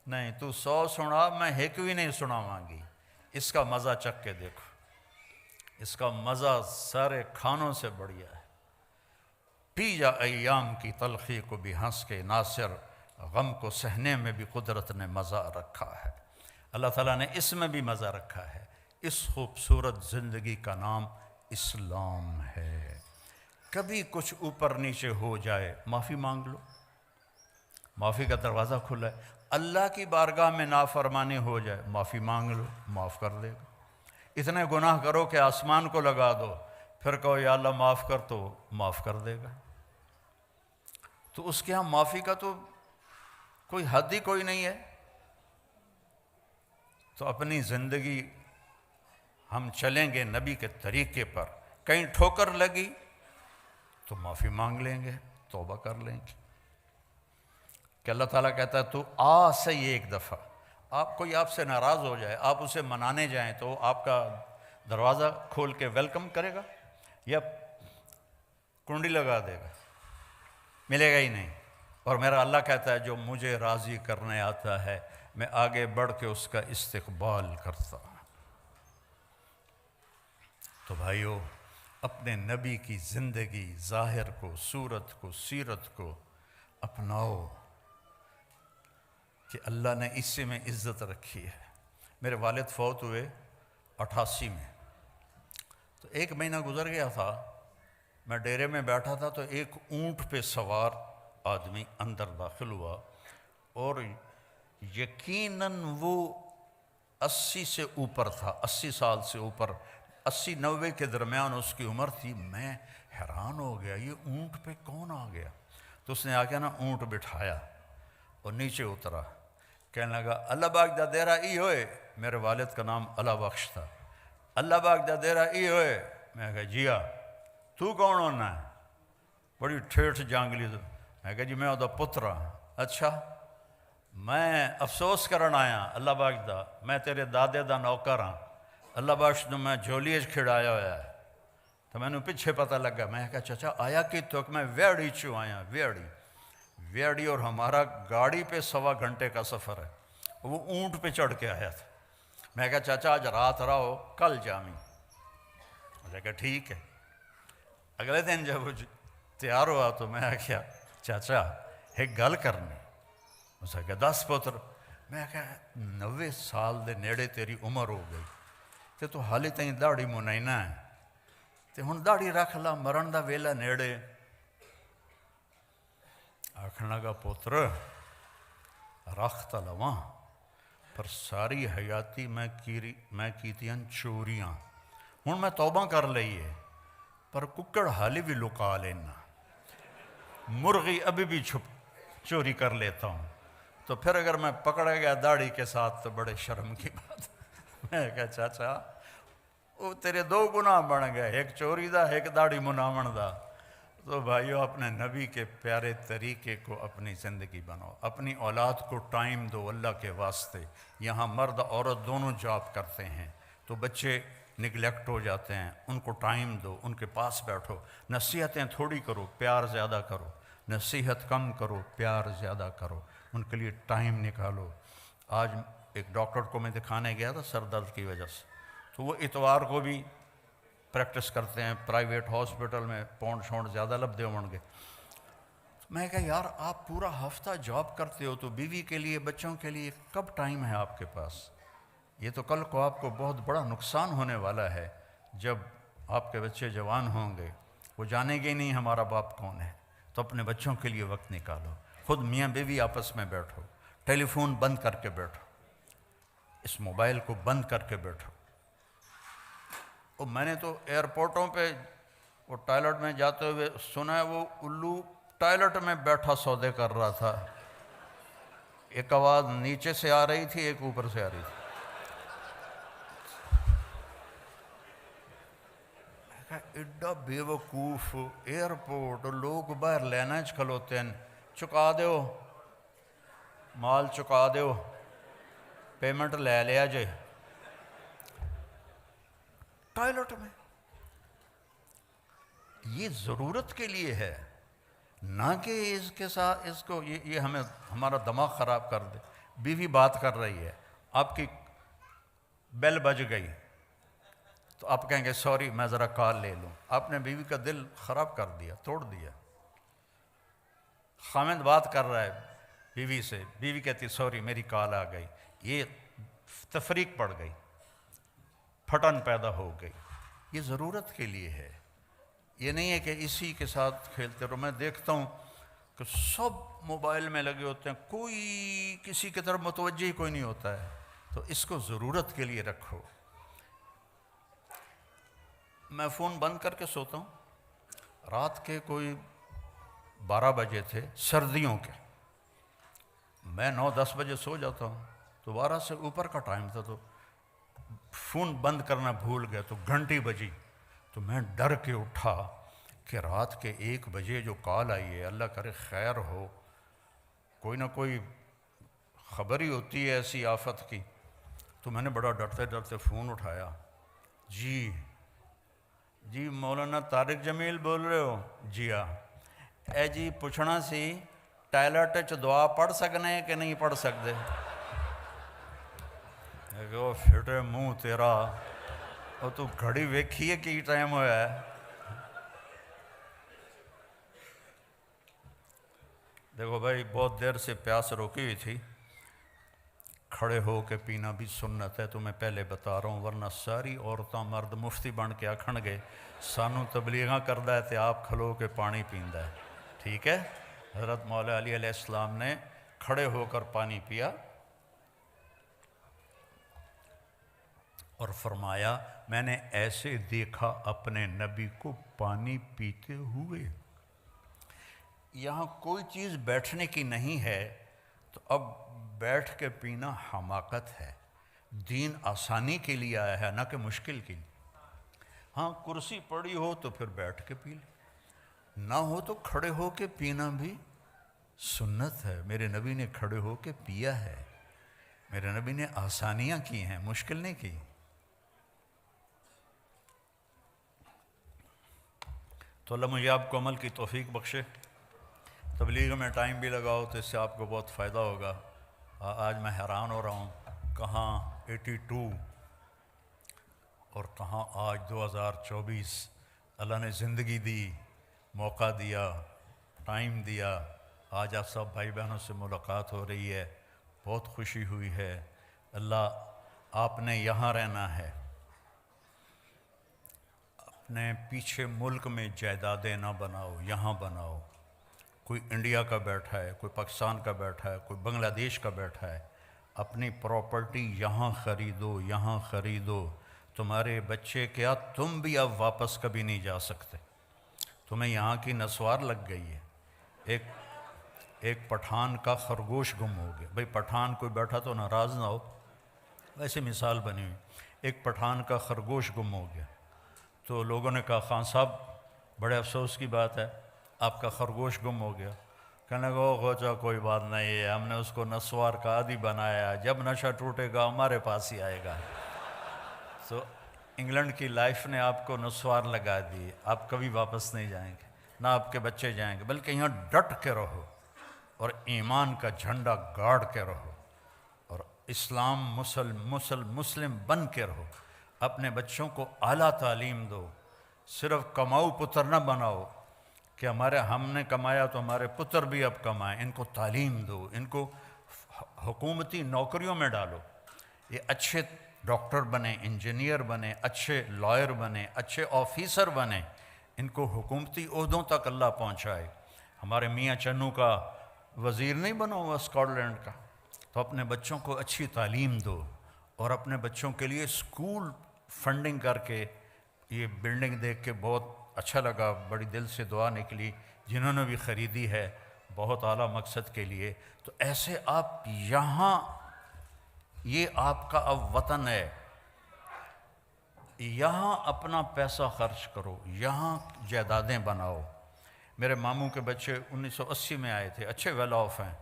نہیں تو 100 سنا میں ایک بھی نہیں سناواں گی، اس کا مزہ چکھ کے دیکھو، اس کا مزہ سارے کھانوں سے بڑھیا ہے۔ پی جا ایام کی تلخی کو بھی ہنس کے، ناصر غم کو سہنے میں بھی قدرت نے مزہ رکھا ہے، اللہ تعالیٰ نے اس میں بھی مزہ رکھا ہے۔ اس خوبصورت زندگی کا نام اسلام ہے۔ کبھی کچھ اوپر نیچے ہو جائے معافی مانگ لو، معافی کا دروازہ کھلا ہے۔ اللہ کی بارگاہ میں نافرمانی ہو جائے معافی مانگ لو، معاف کر دے گا۔ اتنے گناہ کرو کہ آسمان کو لگا دو، پھر کہو یا اللہ معاف کر، تو معاف کر دے گا۔ تو اس کے ہاں معافی کا تو کوئی حد ہی کوئی نہیں ہے۔ تو اپنی زندگی ہم چلیں گے نبی کے طریقے پر، کہیں ٹھوکر لگی تو معافی مانگ لیں گے، توبہ کر لیں گے، کہ اللہ تعالیٰ کہتا ہے تو آ صحیح ایک دفعہ، کوئی آپ سے ناراض ہو جائے، آپ اسے منانے جائیں تو آپ کا دروازہ کھول کے ویلکم کرے گا؟ یا کنڈی لگا دے گا، ملے گا ہی نہیں۔ اور میرا اللہ کہتا ہے جو مجھے راضی کرنے آتا ہے میں آگے بڑھ کے اس کا استقبال کرتا ہوں۔ تو بھائیو، اپنے نبی کی زندگی، ظاہر کو، صورت کو، سیرت کو اپناؤ کہ اللہ نے اس سے میں عزت رکھی ہے۔ میرے والد فوت ہوئے 88 میں، تو 1 مہینہ گزر گیا تھا، میں ڈیرے میں بیٹھا تھا تو ایک اونٹ پہ سوار آدمی اندر داخل ہوا، اور یقیناً وہ 80 سے اوپر تھا، 80 سال سے اوپر، 80-90 کے درمیان اس کی عمر تھی۔ میں حیران ہو گیا، یہ اونٹ پہ کون آ گیا؟ تو اس نے آ کے نا اونٹ بٹھایا اور نیچے اترا، کہنے لگا اللہ باغ دا دیرا ای ہوئے، میرے والد کا نام اللہ بخش تھا، اللہ باغ دا دیرا ای ہوئے۔ میں کہا جیا تو کون ہونا ہے؟ بڑی ٹھیٹھ جانگلی۔ میں کہا جی میں وہ پتر ہاں۔ اچھا، میں افسوس کرن آیا اللہ باغ دا، میں تیرے دادے دا نوکر ہاں، اللہ بخش نو میں جھولی کھڑایا ہوا ہے۔ تو میں نے پیچھے پتہ لگا، میں کہا چچا آیا کہ تو میں ویڑی چوں آیا، ویڑی، اور ہمارا گاڑی پہ 1.25 گھنٹے کا سفر ہے، وہ اونٹ پہ چڑھ کے آیا تھا۔ میں کہا چچا آج رات رہو، کل جامی۔ میں کہا ٹھیک ہے۔ اگلے دن جب وہ تیار ہوا تو میں کہا چچا ایک گل کرنی۔ اس نے کہا 10 پتر۔ میں کہا 90 سال دے نیڑے تیری عمر ہو گئی تے تو حالی تائیں داڑھی منائنا ہے، تے ہن داڑھی رکھ لا، مرن دا ویلا نیڑے۔ آکھن لگا پتر رکھ تا لواں، پر ساری حیاتی میں کیتیاں چوریاں، ہن میں توبہ کر لئی ہے، پر ککڑ حالی بھی لکا لینا، مرغی ابھی بھی چوری کر لیتا ہوں، تو پھر اگر میں پکڑا گیا داڑھی کے ساتھ تو بڑے شرم کی بات۔ میں کہا چاچا وہ تیرے 2 گناہ بن گئے، ایک چوری دا، ایک داڑھی مناون دا۔ تو بھائیو اپنے نبی کے پیارے طریقے کو اپنی زندگی بناؤ، اپنی اولاد کو ٹائم دو اللہ کے واسطے۔ یہاں مرد عورت دونوں جاب کرتے ہیں تو بچے نگلیکٹ ہو جاتے ہیں، ان کو ٹائم دو، ان کے پاس بیٹھو، نصیحتیں تھوڑی کرو، پیار زیادہ کرو، نصیحت کم کرو، پیار زیادہ کرو، ان کے لیے ٹائم نکالو۔ آج ایک ڈاکٹر کو میں دکھانے گیا تھا سر درد کی وجہ سے، تو وہ اتوار کو بھی پریکٹس کرتے ہیں پرائیویٹ ہاسپٹل میں، پونڈ شونڈ زیادہ لبدے ہوں گے۔ میں کہا یار آپ پورا ہفتہ جاب کرتے ہو تو بیوی کے لیے، بچوں کے لیے کب ٹائم ہے آپ کے پاس؟ یہ تو کل کو آپ کو بہت بڑا نقصان ہونے والا ہے۔ جب آپ کے بچے جوان ہوں گے وہ جانیں گے نہیں ہمارا باپ کون ہے، تو اپنے بچوں کے لیے وقت نکالو، خود میاں بیوی آپس میں بیٹھو، ٹیلی فون بند کر کے بیٹھو، اس موبائل کو بند کر کے بیٹھو۔ اور میں نے تو ایئرپورٹوں پہ وہ ٹائلٹ میں جاتے ہوئے سنا ہے وہ الو ٹائلٹ میں بیٹھا سودے کر رہا تھا، ایک آواز نیچے سے آ رہی تھی، ایک اوپر سے آ رہی تھی۔ ایڈا بے وقوف ایئرپورٹ، لوگ باہر لینا کھلوتے ہیں، چکا دیو مال، چکا دیو، پیمنٹ لے لیا جے، ٹائلٹ میں۔ یہ ضرورت کے لیے ہے، نہ کہ اس کے ساتھ اس کو یہ ہمیں ہمارا دماغ خراب کر دے۔ بیوی بات کر رہی ہے، آپ کی بیل بج گئی تو آپ کہیں گے سوری میں ذرا کال لے لوں، آپ نے بیوی کا دل خراب کر دیا، توڑ دیا۔ خامند بات کر رہا ہے بیوی سے، بیوی کہتی سوری میری کال آ گئی، یہ تفریق پڑ گئی، پھٹن پیدا ہو گئی۔ یہ ضرورت کے لیے ہے، یہ نہیں ہے کہ اسی کے ساتھ کھیلتے رہو۔ میں دیکھتا ہوں کہ سب موبائل میں لگے ہوتے ہیں، کوئی کسی کی طرف متوجہ ہی کوئی نہیں ہوتا ہے، تو اس کو ضرورت کے لیے رکھو۔ میں فون بند کر کے سوتا ہوں، رات کے کوئی 12 بجے تھے سردیوں کے، میں 9-10 بجے سو جاتا ہوں، تو 12 سے اوپر کا ٹائم تھا، تو فون بند کرنا بھول گیا تو گھنٹی بجی، تو میں ڈر کے اٹھا کہ رات کے 1 بجے جو کال آئی ہے، اللہ کرے خیر ہو، کوئی نہ کوئی خبر ہی ہوتی ہے ایسی آفت کی۔ تو میں نے بڑا ڈرتے ڈرتے فون اٹھایا، جی جی مولانا طارق جمیل بول رہے ہو؟ جی ہاں۔ اے جی پوچھنا سی ٹائلٹ چ دعا پڑھ سکنے کہ نہیں پڑھ سکتے؟ وہ پھٹے منہ تیرا، اور تو گھڑی ویکھیے کی ٹائم ہوا ہے؟ دیکھو بھائی بہت دیر سے پیاس روکی ہوئی تھی، کھڑے ہو کے پینا بھی سنت ہے، تو میں پہلے بتا رہا ہوں، ورنہ ساری عورتیں مرد مفتی بن کے آکھن گے سانو تبلیغاں کردہ ہے تے آپ کھلو کے پانی پیندہ ہے۔ ٹھیک ہے؟ حضرت مولا علی علیہ السلام نے کھڑے ہو کر پانی پیا اور فرمایا میں نے ایسے دیکھا اپنے نبی کو پانی پیتے ہوئے۔ یہاں کوئی چیز بیٹھنے کی نہیں ہے، تو اب بیٹھ کے پینا حماقت ہے۔ دین آسانی کے لیے آیا ہے، نہ کہ مشکل کے لیے۔ ہاں کرسی پڑی ہو تو پھر بیٹھ کے پی لیں، نہ ہو تو کھڑے ہو کے پینا بھی سنت ہے۔ میرے نبی نے کھڑے ہو کے پیا ہے، میرے نبی نے آسانیاں کی ہیں، مشکل نہیں کی۔ تو اللہ مجھے آپ کو عمل کی توفیق بخشے، تبلیغ میں ٹائم بھی لگاؤ تو اس سے آپ کو بہت فائدہ ہوگا۔ آج میں حیران ہو رہا ہوں، کہاں 82 اور کہاں آج 2024۔ اللہ نے زندگی دی، موقع دیا، ٹائم دیا، آج آپ سب بھائی بہنوں سے ملاقات ہو رہی ہے، بہت خوشی ہوئی ہے۔ اللہ آپ نے یہاں رہنا ہے، اپنے پیچھے ملک میں جائیدادیں نہ بناؤ، یہاں بناؤ۔ کوئی انڈیا کا بیٹھا ہے، کوئی پاکستان کا بیٹھا ہے، کوئی بنگلہ دیش کا بیٹھا ہے، اپنی پراپرٹی یہاں خریدو، یہاں خریدو۔ تمہارے بچے کیا تم بھی اب واپس کبھی نہیں جا سکتے، تمہیں یہاں کی نسوار لگ گئی ہے۔ ایک پٹھان کا خرگوش گم ہو گیا، بھئی پٹھان کوئی بیٹھا تو ناراض نہ ہو، ویسے مثال بنی ہوئی۔ ایک پٹھان کا خرگوش گم ہو گیا، تو لوگوں نے کہا خان صاحب بڑے افسوس کی بات ہے، آپ کا خرگوش گم ہو گیا۔ کہنے لگا غوچہ کوئی بات نہیں ہے، ہم نے اس کو نسوار کا عادی بنایا، جب نشہ ٹوٹے گا ہمارے پاس ہی آئے گا۔ تو انگلینڈ کی لائف نے آپ کو نسوار لگا دی، آپ کبھی واپس نہیں جائیں گے، نہ آپ کے بچے جائیں گے، بلکہ یہاں ڈٹ کے رہو اور ایمان کا جھنڈا گاڑ کے رہو، اور اسلام مسلم بن کے رہو۔ اپنے بچوں کو اعلیٰ تعلیم دو، صرف کماؤ پتر نہ بناؤ کہ ہم نے کمایا تو ہمارے پتر بھی اب کمائیں۔ ان کو تعلیم دو، ان کو حکومتی نوکریوں میں ڈالو، یہ اچھے ڈاکٹر بنیں، انجینئر بنیں، اچھے لائر بنیں، اچھے آفیسر بنیں، ان کو حکومتی عہدوں تک اللہ پہنچائے۔ ہمارے میاں چنو کا وزیر نہیں بنا ہوا اسکاٹ لینڈ کا، تو اپنے بچوں کو اچھی تعلیم دو، اور اپنے بچوں کے لیے اسکول فنڈنگ کر کے۔ یہ بلڈنگ دیکھ کے بہت اچھا لگا، بڑی دل سے دعا نکلی، جنہوں نے بھی خریدی ہے بہت اعلیٰ مقصد کے لیے۔ تو ایسے آپ یہاں، یہ آپ کا اب وطن ہے، یہاں اپنا پیسہ خرچ کرو، یہاں جائیدادیں بناؤ۔ میرے ماموں کے بچے 1980 میں آئے تھے، اچھے ویل آف ہیں،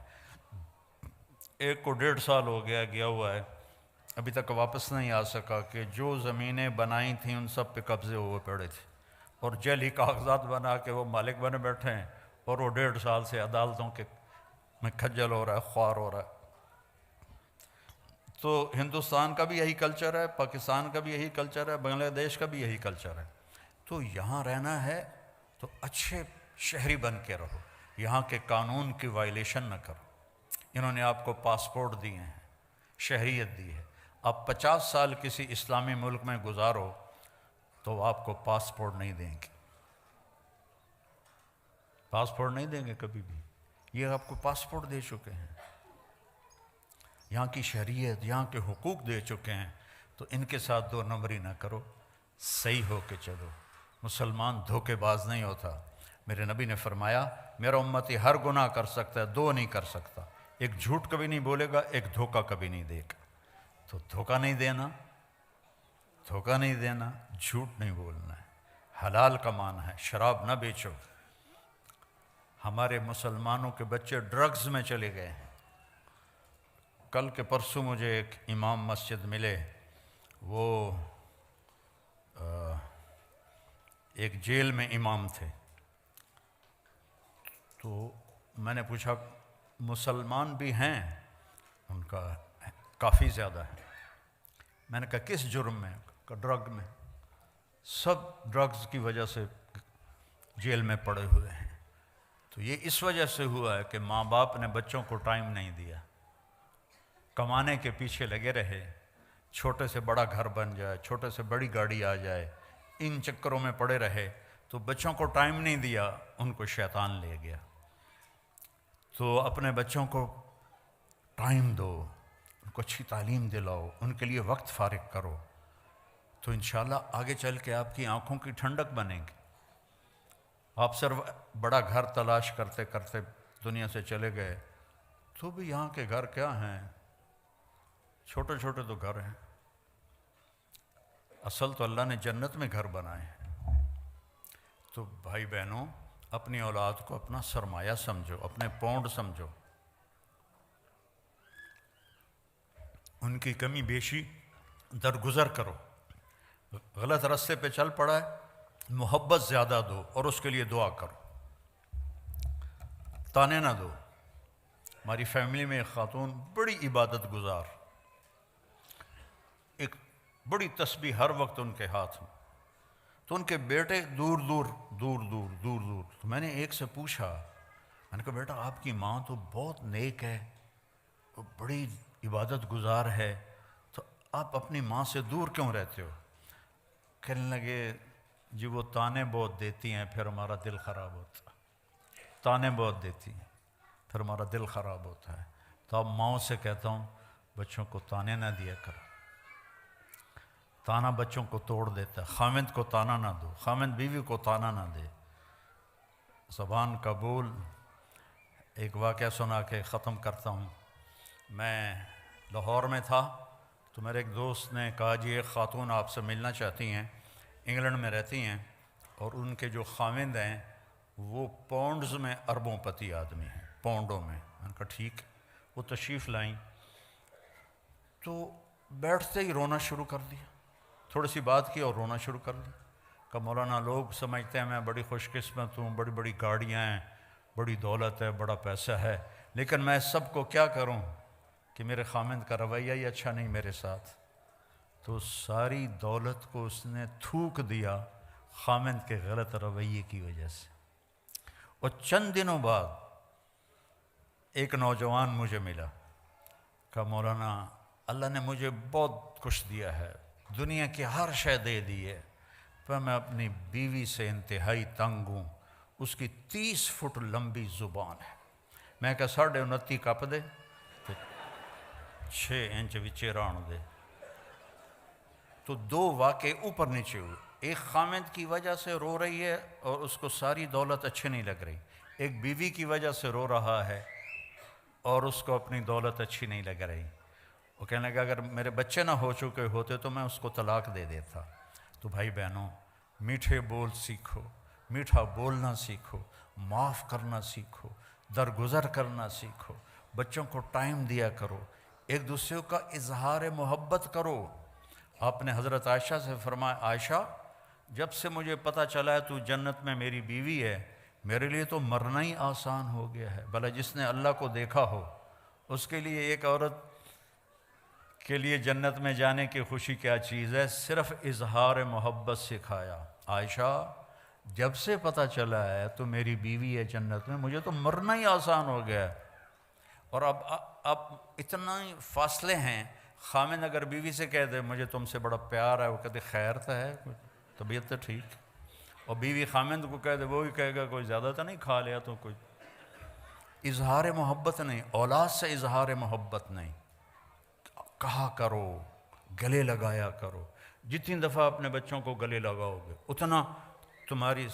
ایک کو 1.5 سال ہو گیا ہوا ہے، ابھی تک واپس نہیں آ سکا، کہ جو زمینیں بنائی تھیں ان سب پہ قبضے ہوئے پڑے تھے، اور جعلی کاغذات بنا کے وہ مالک بنے بیٹھے ہیں، اور وہ 1.5 سال سے عدالتوں کے میں کھجل ہو رہا ہے، خوار ہو رہا ہے۔ تو ہندوستان کا بھی یہی کلچر ہے، پاکستان کا بھی یہی کلچر ہے، بنگلہ دیش کا بھی یہی کلچر ہے۔ تو یہاں رہنا ہے تو اچھے شہری بن کے رہو، یہاں کے قانون کی وائلیشن نہ کرو۔ انہوں نے آپ کو پاسپورٹ دیے ہیں، شہریت دی ہے، آپ 50 سال کسی اسلامی ملک میں گزارو تو آپ کو پاسپورٹ نہیں دیں گے، پاسپورٹ نہیں دیں گے کبھی بھی۔ یہ آپ کو پاسپورٹ دے چکے ہیں، یہاں کی شہریت، یہاں کے حقوق دے چکے ہیں، تو ان کے ساتھ 2 نمبری نہ کرو، صحیح ہو کے چلو۔ مسلمان دھوکے باز نہیں ہوتا۔ میرے نبی نے فرمایا میرا امتی ہر گناہ کر سکتا ہے، 2 نہیں کر سکتا، ایک جھوٹ کبھی نہیں بولے گا، ایک دھوکہ کبھی نہیں دے گا۔ تو دھوکہ نہیں دینا، دھوکہ نہیں دینا، جھوٹ نہیں بولنا ہے، حلال کمانا ہے، شراب نہ بیچو۔ ہمارے مسلمانوں کے بچے ڈرگز میں چلے گئے ہیں۔ کل کے پرسوں مجھے ایک امام مسجد ملے، وہ ایک جیل میں امام تھے، تو میں نے پوچھا مسلمان بھی ہیں؟ ان کا کافی زیادہ ہے۔ میں نے کہا کس جرم میں؟ کہ ڈرگ میں، سب ڈرگز کی وجہ سے جیل میں پڑے ہوئے ہیں۔ تو یہ اس وجہ سے ہوا ہے کہ ماں باپ نے بچوں کو ٹائم نہیں دیا، کمانے کے پیچھے لگے رہے، چھوٹے سے بڑا گھر بن جائے، چھوٹے سے بڑی گاڑی آ جائے، ان چکروں میں پڑے رہے، تو بچوں کو ٹائم نہیں دیا، ان کو شیطان لے گیا۔ تو اپنے بچوں کو ٹائم دو، ان کو اچھی تعلیم دلاؤ، ان کے لیے وقت فارغ کرو، تو انشاءاللہ آگے چل کے آپ کی آنکھوں کی ٹھنڈک بنے گی۔ آپ صرف بڑا گھر تلاش کرتے کرتے دنیا سے چلے گئے تو بھی یہاں کے گھر کیا ہیں، چھوٹے چھوٹے تو گھر ہیں، اصل تو اللہ نے جنت میں گھر بنائے ہیں۔ تو بھائی بہنوں، اپنی اولاد کو اپنا سرمایہ سمجھو، اپنے پونڈ سمجھو، ان کی کمی بیشی درگزر کرو۔ غلط راستے پہ چل پڑا ہے، محبت زیادہ دو اور اس کے لیے دعا کرو، تانے نہ دو۔ ہماری فیملی میں ایک خاتون بڑی عبادت گزار، ایک بڑی تسبیح ہر وقت ان کے ہاتھ میں، تو ان کے بیٹے دور دور دور دور دور دور۔ تو میں نے ایک سے پوچھا، میں نے کہا بیٹا آپ کی ماں تو بہت نیک ہے، وہ بڑی عبادت گزار ہے، تو آپ اپنی ماں سے دور کیوں رہتے ہو؟ کہنے لگے جی وہ تانے بہت دیتی ہیں، پھر ہمارا دل خراب ہوتا ہے، تانے بہت دیتی ہیں پھر ہمارا دل خراب ہوتا ہے۔ تو اب ماؤں سے کہتا ہوں بچوں کو تانے نہ دیا کرو، تانا بچوں کو توڑ دیتا ہے۔ خامند کو تانا نہ دو، خامند بیوی کو تانا نہ دے۔ زبان کا بول۔ ایک واقعہ سنا کے ختم کرتا ہوں۔ میں لاہور میں تھا تو میرے ایک دوست نے کہا جی ایک خاتون آپ سے ملنا چاہتی ہیں، انگلینڈ میں رہتی ہیں اور ان کے جو خامند ہیں وہ پاؤنڈز میں اربوں پتی آدمی ہیں، پاؤنڈوں میں۔ میں نے کہا ٹھیک۔ وہ تشریف لائیں تو بیٹھتے ہی رونا شروع کر دیا، تھوڑی سی بات کی اور رونا شروع کر دیا۔ کہ مولانا لوگ سمجھتے ہیں میں بڑی خوش قسمت ہوں، بڑی بڑی گاڑیاں ہیں، بڑی دولت ہے، بڑا پیسہ ہے، لیکن میں سب کو کیا کروں کہ میرے خامند کا رویہ ہی اچھا نہیں میرے ساتھ۔ تو ساری دولت کو اس نے تھوک دیا خامند کے غلط رویے کی وجہ سے۔ اور چند دنوں بعد ایک نوجوان مجھے ملا، کہا مولانا اللہ نے مجھے بہت کچھ دیا ہے، دنیا کی ہر شے دے دی ہے، پر میں اپنی بیوی سے انتہائی تنگ ہوں، اس کی 30 فٹ لمبی زبان ہے۔ میں کہا 29.5 کپ دے تو 6 انچ وچے ران دے۔ تو 2 واقعے اوپر نیچے ہوئے، ایک خامند کی وجہ سے رو رہی ہے اور اس کو ساری دولت اچھی نہیں لگ رہی، ایک بیوی کی وجہ سے رو رہا ہے اور اس کو اپنی دولت اچھی نہیں لگ رہی۔ وہ کہنے لگا اگر میرے بچے نہ ہو چکے ہوتے تو میں اس کو طلاق دے دیتا۔ تو بھائی بہنوں، میٹھے بول سیکھو، میٹھا بولنا سیکھو، معاف کرنا سیکھو، درگزر کرنا سیکھو، بچوں کو ٹائم دیا کرو، ایک دوسرے کا اظہار محبت کرو۔ آپ نے حضرت عائشہ سے فرمایا عائشہ جب سے مجھے پتہ چلا ہے تو جنت میں میری بیوی ہے، میرے لیے تو مرنا ہی آسان ہو گیا ہے۔ بھلا جس نے اللہ کو دیکھا ہو اس کے لیے ایک عورت کے لیے جنت میں جانے کی خوشی کیا چیز ہے؟ صرف اظہار محبت سکھایا۔ عائشہ جب سے پتہ چلا ہے تو میری بیوی ہے جنت میں، مجھے تو مرنا ہی آسان ہو گیا ہے۔ اور اب اتنا ہی فاصلے ہیں، خامند اگر بیوی سے کہہ دے مجھے تم سے بڑا پیار ہے، وہ کہتے خیر تو ہے، طبیعت تو ٹھیک، اور بیوی خامند کو کہہ دے وہ بھی کہے گا کوئی زیادہ تو نہیں کھا لیا، تو کوئی اظہار محبت نہیں، اولاد سے اظہار محبت نہیں۔ کہا کرو، گلے لگایا کرو، جتنی دفعہ اپنے بچوں کو گلے لگاؤ گے اتنا تمہاری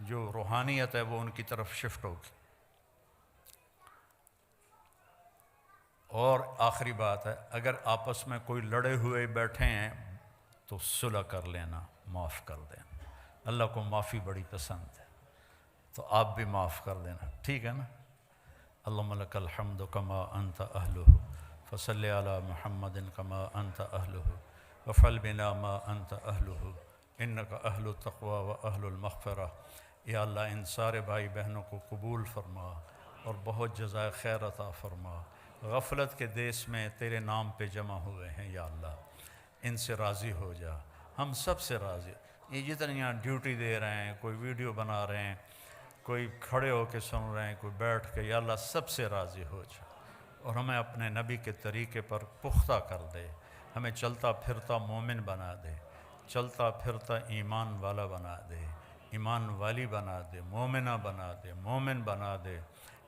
جو روحانیت ہے وہ ان کی طرف شفٹ ہوگی۔ اور آخری بات ہے، اگر آپس میں کوئی لڑے ہوئے بیٹھے ہیں تو صلح کر لینا، معاف کر دینا۔ اللہ کو معافی بڑی پسند ہے، تو آپ بھی معاف کر دینا، ٹھیک ہے نا؟ اللہم لک الحمد کما انت اہلہ فصلی علی محمد کما انت اہلہ وفعل بنا ما انت اہلہ انک اہل التقوی و اہل المغفرہ۔ یا اللہ ان سارے بھائی بہنوں کو قبول فرما اور بہت جزائے خیر عطا فرما۔ غفلت کے دیس میں تیرے نام پہ جمع ہوئے ہیں یا اللہ، ان سے راضی ہو جا، ہم سب سے راضی۔ یہ جتنے یہاں ڈیوٹی دے رہے ہیں، کوئی ویڈیو بنا رہے ہیں، کوئی کھڑے ہو کے سن رہے ہیں، کوئی بیٹھ کے، یا اللہ سب سے راضی ہو جا اور ہمیں اپنے نبی کے طریقے پر پختہ کر دے، ہمیں چلتا پھرتا مومن بنا دے، چلتا پھرتا ایمان والا بنا دے، ایمان والی بنا دے، مومنہ بنا دے، مومن بنا دے۔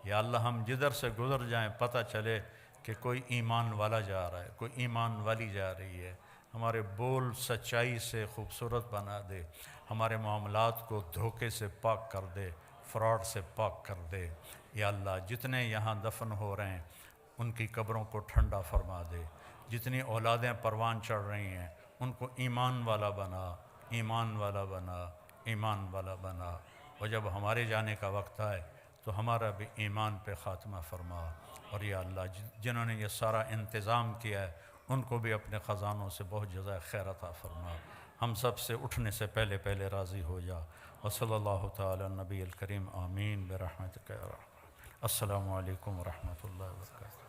یا اللہ ہم جدھر سے گزر جائیں پتہ چلے کہ کوئی ایمان والا جا رہا ہے، کوئی ایمان والی جا رہی ہے۔ ہمارے بول سچائی سے خوبصورت بنا دے، ہمارے معاملات کو دھوکے سے پاک کر دے، فراڈ سے پاک کر دے۔ یا اللہ جتنے یہاں دفن ہو رہے ہیں ان کی قبروں کو ٹھنڈا فرما دے، جتنی اولادیں پروان چڑھ رہی ہیں ان کو ایمان والا بنا، ایمان والا بنا، ایمان والا بنا۔ اور جب ہمارے جانے کا وقت آئے تو ہمارا بھی ایمان پہ خاتمہ فرما۔ اور یا اللہ جنہوں نے یہ سارا انتظام کیا ہے ان کو بھی اپنے خزانوں سے بہت جزائے خیر عطا فرما۔ ہم سب سے اٹھنے سے پہلے پہلے راضی ہو جا۔ وصلی اللہ تعالی النبی الکریم آمین برحمتک یا رحمۃ۔ السلام علیکم ورحمۃ اللہ وبرکاتہ۔